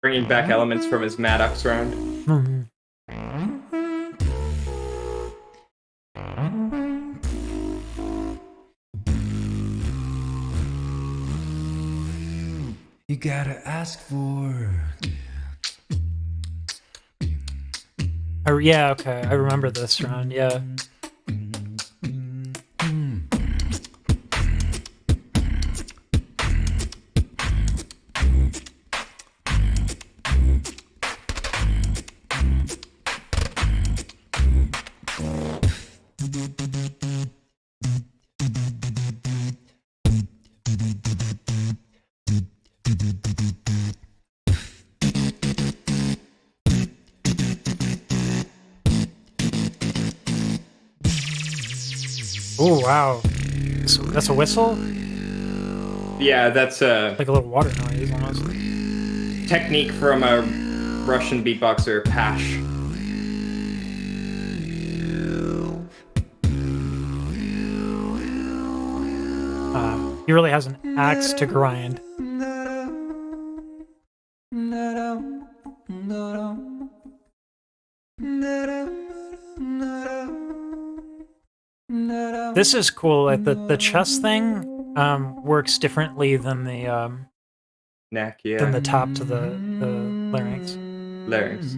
Bringing back elements from his Maddox round. Mhm. You gotta ask for. Yeah, okay. I remember this round, yeah. Oh, wow. That's a whistle? Yeah, that's a Like a little water noise, almost. technique from a Russian beatboxer, Pash. He really has an axe to grind. This is cool. Like the chest thing works differently than the Neck, yeah. than the top to the larynx. Larynx.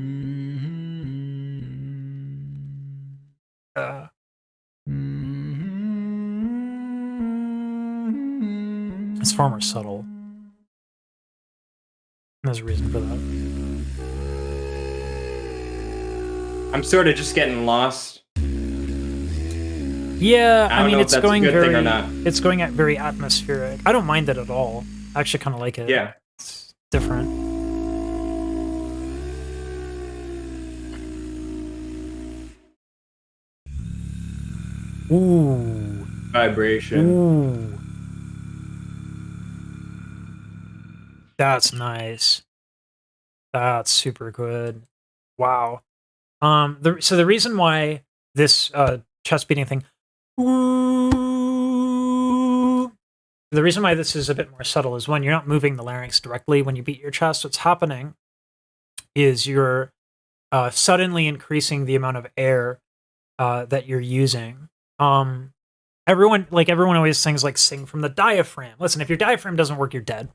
It's far more subtle. And there's a reason for that. I'm sort of just getting lost. Yeah, I I don't mean know if it's that's a going good thing very or not. it's going at very atmospheric. I don't mind it at all. I actually kind of like it. Yeah. It's different. Ooh. Vibration. Ooh. That's nice. That's super good. Wow. So the reason why this chest beating thing, ooh, the reason why this is a bit more subtle is when you're not moving the larynx directly when you beat your chest. What's happening is you're suddenly increasing the amount of air that you're using. Everyone always sings like sing from the diaphragm. Listen, if your diaphragm doesn't work, you're dead.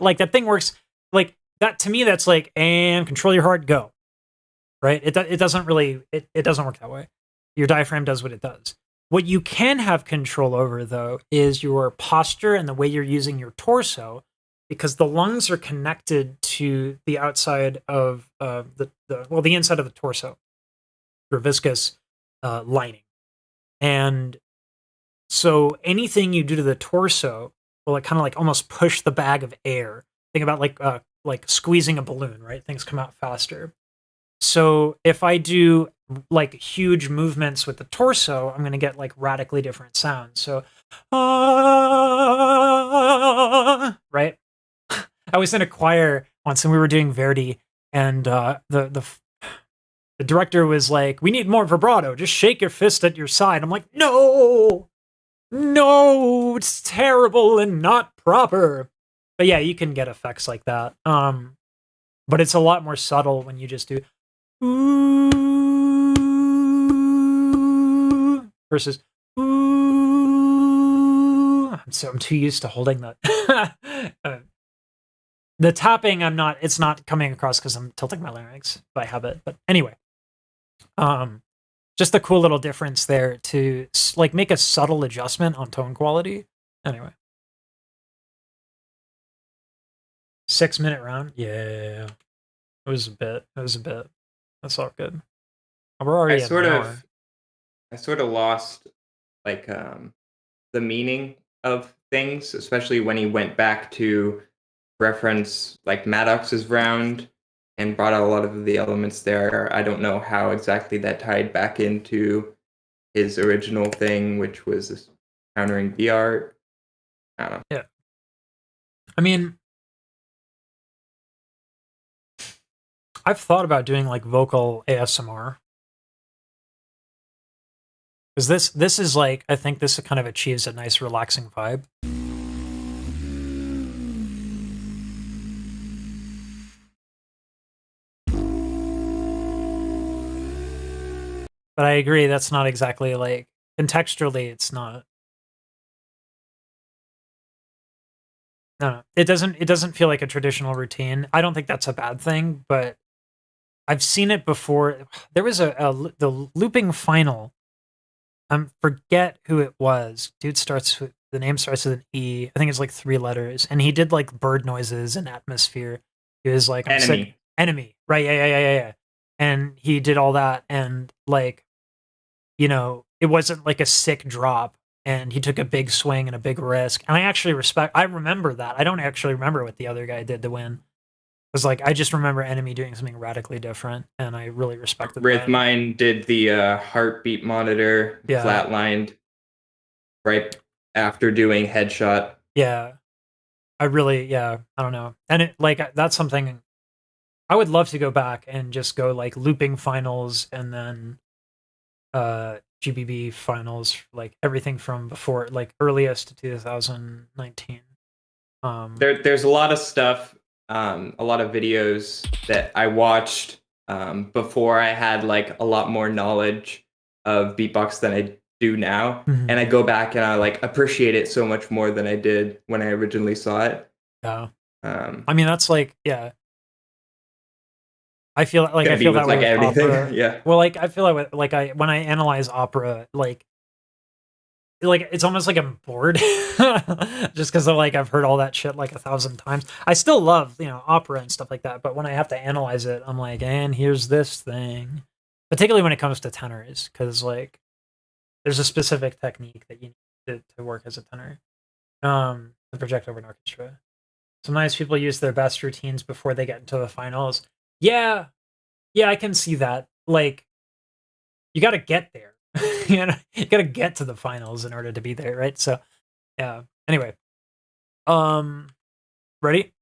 Like that thing works like that to me. That's like and control your heart, go. Right? It doesn't really it doesn't work that way. Your diaphragm does what it does. What you can have control over though is your posture and the way you're using your torso, because the lungs are connected to the outside of the inside of the torso, your viscous lining, and so anything you do to the torso will like kind of like almost push the bag of air. Think about like squeezing a balloon, right? Things come out faster. So if I do like huge movements with the torso, I'm going to get like radically different sounds. So, right? I was in a choir once and we were doing Verdi, and the director was like, "We need more vibrato. Just shake your fist at your side." I'm like, "No, it's terrible and not proper." But yeah, you can get effects like that. But it's a lot more subtle when you just do ooh versus ooh. I'm too used to holding that. The tapping, it's not coming across because I'm tilting my larynx by habit. But anyway, just a cool little difference there to like make a subtle adjustment on tone quality. Anyway. 6-minute round? Yeah. It was a bit. That's all good. We're already at an hour. I sort of lost like the meaning of things, especially when he went back to reference like Maddox's round and brought out a lot of the elements there. I don't know how exactly that tied back into his original thing, which was countering VR. I don't know. Yeah. I mean, I've thought about doing like vocal ASMR. Because this is like, I think this kind of achieves a nice relaxing vibe. But I agree, that's not exactly like, contextually, it's not. No, it doesn't feel like a traditional routine. I don't think that's a bad thing, but I've seen it before. There was the looping final. Forget who it was. Dude the name starts with an E. I think it's like 3 letters, and he did like bird noises and atmosphere. He was like, I'm Enemy. sick. Enemy, right? Yeah. And he did all that, and like, you know, it wasn't like a sick drop, and he took a big swing and a big risk. And I remember that. I don't actually remember what the other guy did to win. It was like, I just remember Enemy doing something radically different, and I really respected that. Mine did the heartbeat monitor, Yeah. flatlined right after doing headshot. Yeah. I don't know. And it like that's something I would love to go back and just go like looping finals and then GBB finals, like everything from before, like earliest to 2019. There's a lot of stuff, a lot of videos that I watched before I had like a lot more knowledge of beatbox than I do now, Mhm. and I go back and I like appreciate it so much more than I did when I originally saw it. Yeah. I mean, that's like, yeah. I feel that way like with everything. opera. Yeah. Well, like I feel like when I analyze opera, like it's almost like I'm bored just because I've heard all that shit like 1,000 times. I still love, you know, opera and stuff like that, but when I have to analyze it, I'm like, and here's this thing. Particularly when it comes to tenors, because like there's a specific technique that you need to work as a tenor. To project over an orchestra. Sometimes people use their best routines before they get into the finals. Yeah, I can see that. Like, you got to get there. You know, you got to get to the finals in order to be there, right? So, yeah. Anyway, ready?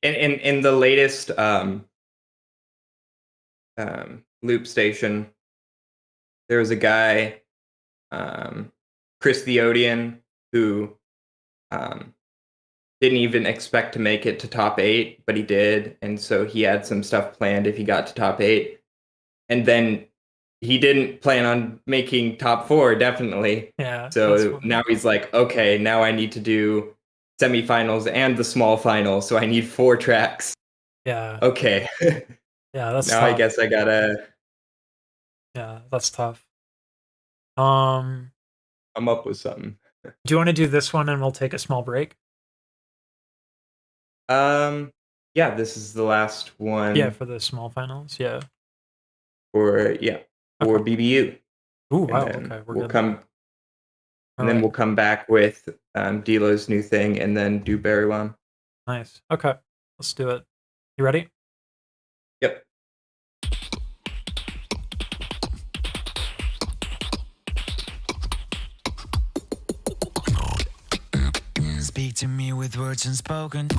In the latest loop station, there was a guy, Chris the Odeon, who didn't even expect to make it to top 8, but he did, and so he had some stuff planned if he got to top 8, and then he didn't plan on making top 4, definitely. Yeah. So now he's like, okay, now I need to do semifinals and the small final, so I need 4 tracks. Yeah. Okay. Yeah, that's now tough. I guess I gotta. Yeah, that's tough. I'm up with something. Do you want to do this one and we'll take a small break? Yeah, this is the last one. Yeah, for the small finals. Yeah. For BBU. Ooh, wow. Okay, we'll come. And then we'll come back with Dilo's new thing, and then do Barry One. Nice. Okay, let's do it. You ready? Yep. Speak to me with words unspoken.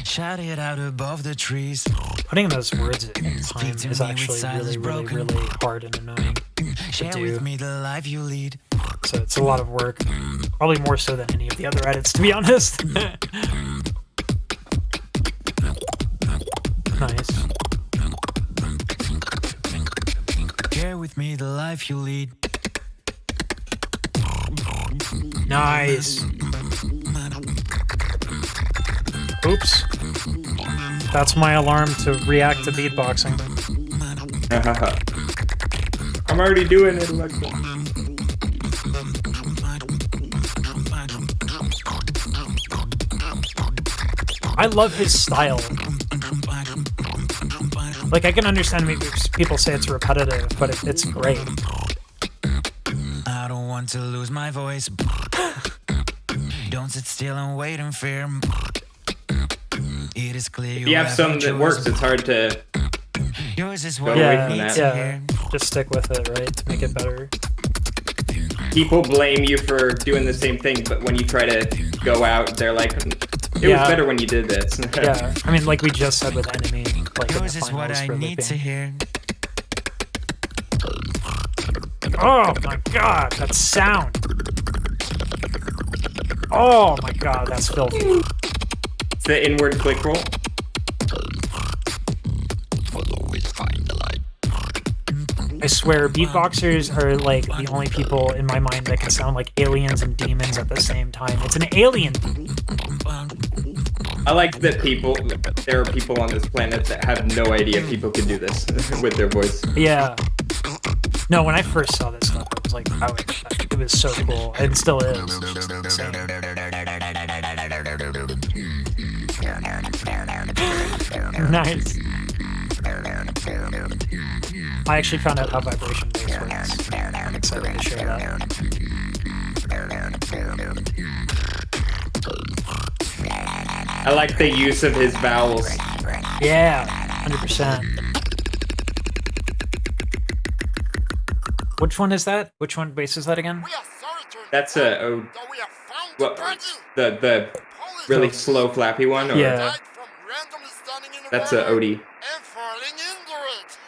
Shout it out above the trees. Putting those words in time is actually really hard and annoying to Share do. with me the life you lead. So it's a lot of work. Probably more so than any of the other edits, to be honest. Nice. Share with me the life you lead. Nice. Oops. That's my alarm to react to beatboxing. I'm already doing it, Alexa. I love his style. Like, I can understand maybe people say it's repetitive, but it's great. I don't want to lose my voice. Don't sit still and wait in fear. It is clear If you have something that works, it's hard to yours is go what away Yeah, from that. yeah. just stick with it, right, to make it better. People blame you for doing the same thing, but when you try to go out, they're like, it Yeah. was better when you did this. Yeah, I mean, like we just said with Enemy, like in the Yours is what finals I for need to looping. hear. Oh my god, that sound! Oh my god, that's filthy. It's the inward click roll. I swear, beatboxers are like the only people in my mind that can sound like aliens and demons at the same time. It's an alien. I like that there are people on this planet that have no idea people can do this with their voice. Yeah. No, when I first saw this stuff, I was like, ouch. It was so cool. And still is. It's just insane. Nice. I actually found out how vibration bass works. I'm excited to share that. I like the use of his vowels. Yeah, 100%. Which one is that? Which one bass is that again? That's the really slow flappy one. Or Yeah. That's a Odie. And falling into it.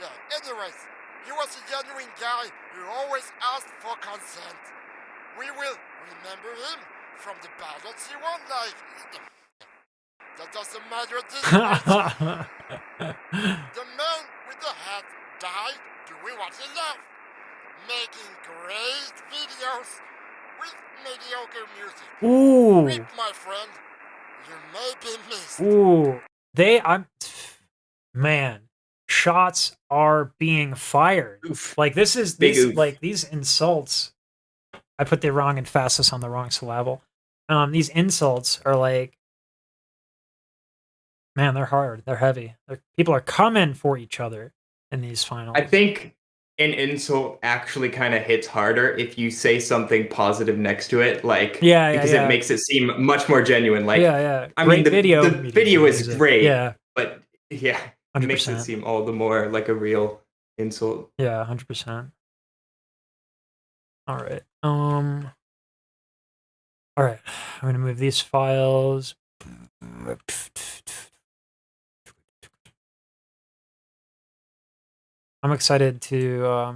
Yeah, anyways, he was a genuine guy who always asked for consent. We will remember him from the battles he won, like... That doesn't matter at this point. The man with the hat died doing what he loved. Making great videos with mediocre music. Ooh. Rip, my friend. You may be missed. Ooh. Man, shots are being fired. Oof. Like this is Big these oof. like these insults. I put the wrong emphasis on the wrong syllable. These insults are like, man, they're hard. They're heavy. People are coming for each other in these finals. I think an insult actually kind of hits harder if you say something positive next to it, like because it makes it seem much more genuine. Like, I mean, the video is great, but yeah, 100%. It makes it seem all the more like a real insult. Yeah, 100%. All right. All right. I'm gonna move these files. I'm excited to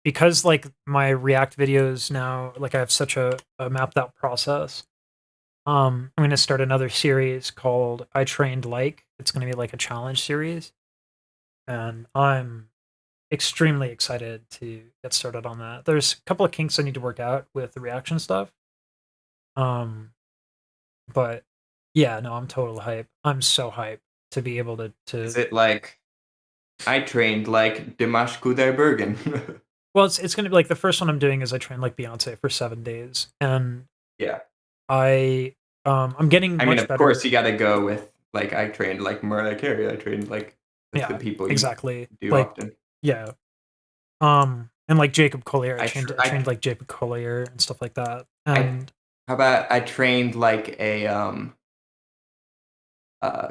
because like my React videos now, like I have such a mapped out process. I'm gonna start another series called I Trained Like. It's gonna be like a challenge series. And I'm extremely excited to get started on that. There's a couple of kinks I need to work out with the reaction stuff. But yeah, no, I'm total hype. I'm so hyped to be able to Is it like I trained like Dimash Kudaibergen? Well, it's gonna be like the first one I'm doing is I trained like Beyonce for 7 days. And yeah. I'm getting I mean, of better. course you gotta go with like I trained like Mariah Carey. I trained like the people you do like, often. Yeah. And like Jacob Collier, I trained like Jacob Collier and stuff like that. And how about I trained like a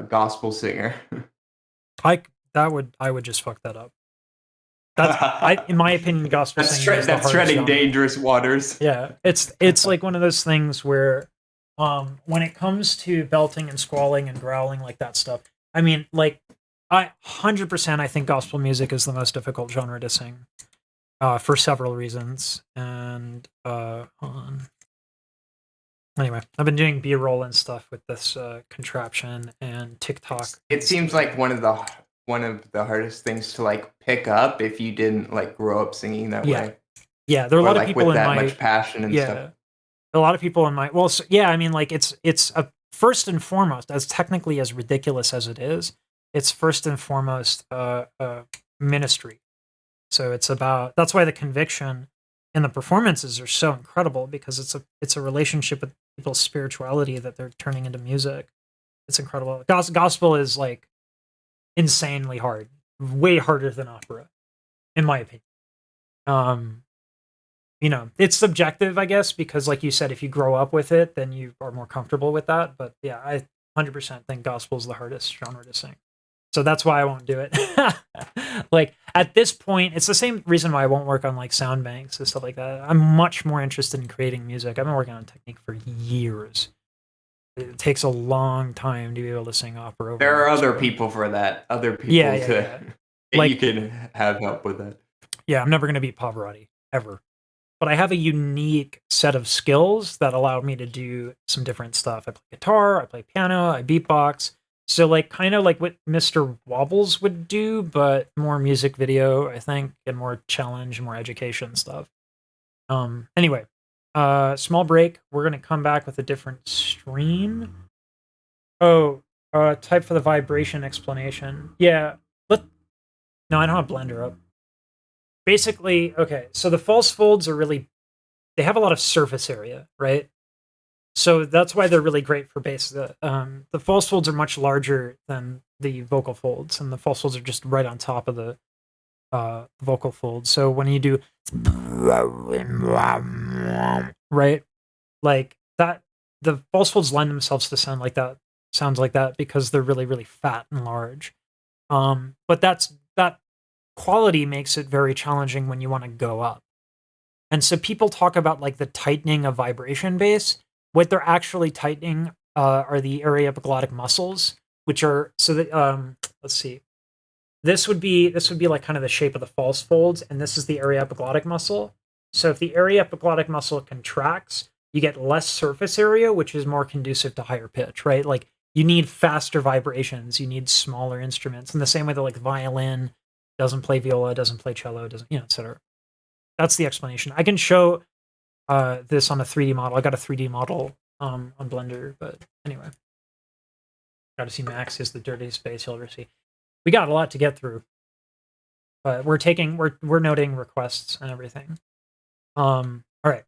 gospel singer? I would just fuck that up. That's in my opinion, gospel singing. That's treading dangerous waters. Yeah, it's like one of those things where, when it comes to belting and squalling and growling like that stuff, I mean, like, 100% I think gospel music is the most difficult genre to sing, for several reasons. And hold on. Anyway, I've been doing B-roll and stuff with this contraption and TikTok. It seems like one of the hardest things to like pick up if you didn't like grow up singing that way. Yeah, there are a lot of people with in that my much passion and stuff. A lot of people in my I mean, like it's a first and foremost, as technically as ridiculous as it is, it's first and foremost ministry. So it's about, that's why the conviction and the performances are so incredible, because it's a relationship with people's spirituality that they're turning into music. It's incredible. Gospel is like insanely hard, way harder than opera, in my opinion. You know, it's subjective, I guess, because like you said, if you grow up with it, then you are more comfortable with that. But yeah, I 100% think gospel is the hardest genre to sing. So that's why I won't do it. Like at this point, it's the same reason why I won't work on like sound banks and stuff like that. I'm much more interested in creating music. I've been working on technique for years. It takes a long time to be able to sing opera. There are other people for that. Other people Yeah. Like, you can have help with that. Yeah, I'm never going to beat Pavarotti ever. But I have a unique set of skills that allow me to do some different stuff. I play guitar, I play piano, I beatbox. So like kind of like what Mr. Wobbles would do, but more music video, I think, and more challenge, more education stuff. Anyway, small break. We're gonna come back with a different stream. Oh, type for the vibration explanation. Yeah, no, I don't have Blender up. Basically, okay, so the false folds are really, they have a lot of surface area, right? So that's why they're really great for bass. The false folds are much larger than the vocal folds, and the false folds are just right on top of the vocal folds. So when you do right, like that, the false folds lend themselves to sounds like that because they're really, really fat and large. But that quality makes it very challenging when you want to go up. And so people talk about like the tightening of vibration bass. What they're actually tightening are the area epiglottic muscles, which are so that let's see. This would be like kind of the shape of the false folds, and this is the area epiglottic muscle. So if the area epiglottic muscle contracts, you get less surface area, which is more conducive to higher pitch, right? Like you need faster vibrations, you need smaller instruments, in the same way that like violin doesn't play viola, doesn't play cello, doesn't, etc. That's the explanation. I can show this on a 3D model. I got a 3D model on Blender, but anyway. Got to see Max is the dirtiest bass you'll ever see. We got a lot to get through, but we're noting requests and everything. All right.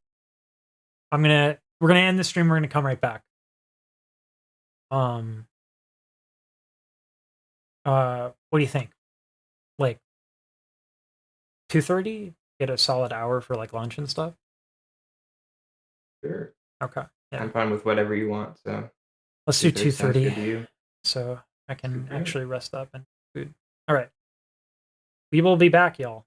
We're gonna end the stream. We're gonna come right back. What do you think? Like 2:30? Get a solid hour for like lunch and stuff. Sure. Okay. Yeah. I'm fine with whatever you want. So let's do 2:30 to you. So I can actually rest up and food. All right. We will be back, y'all.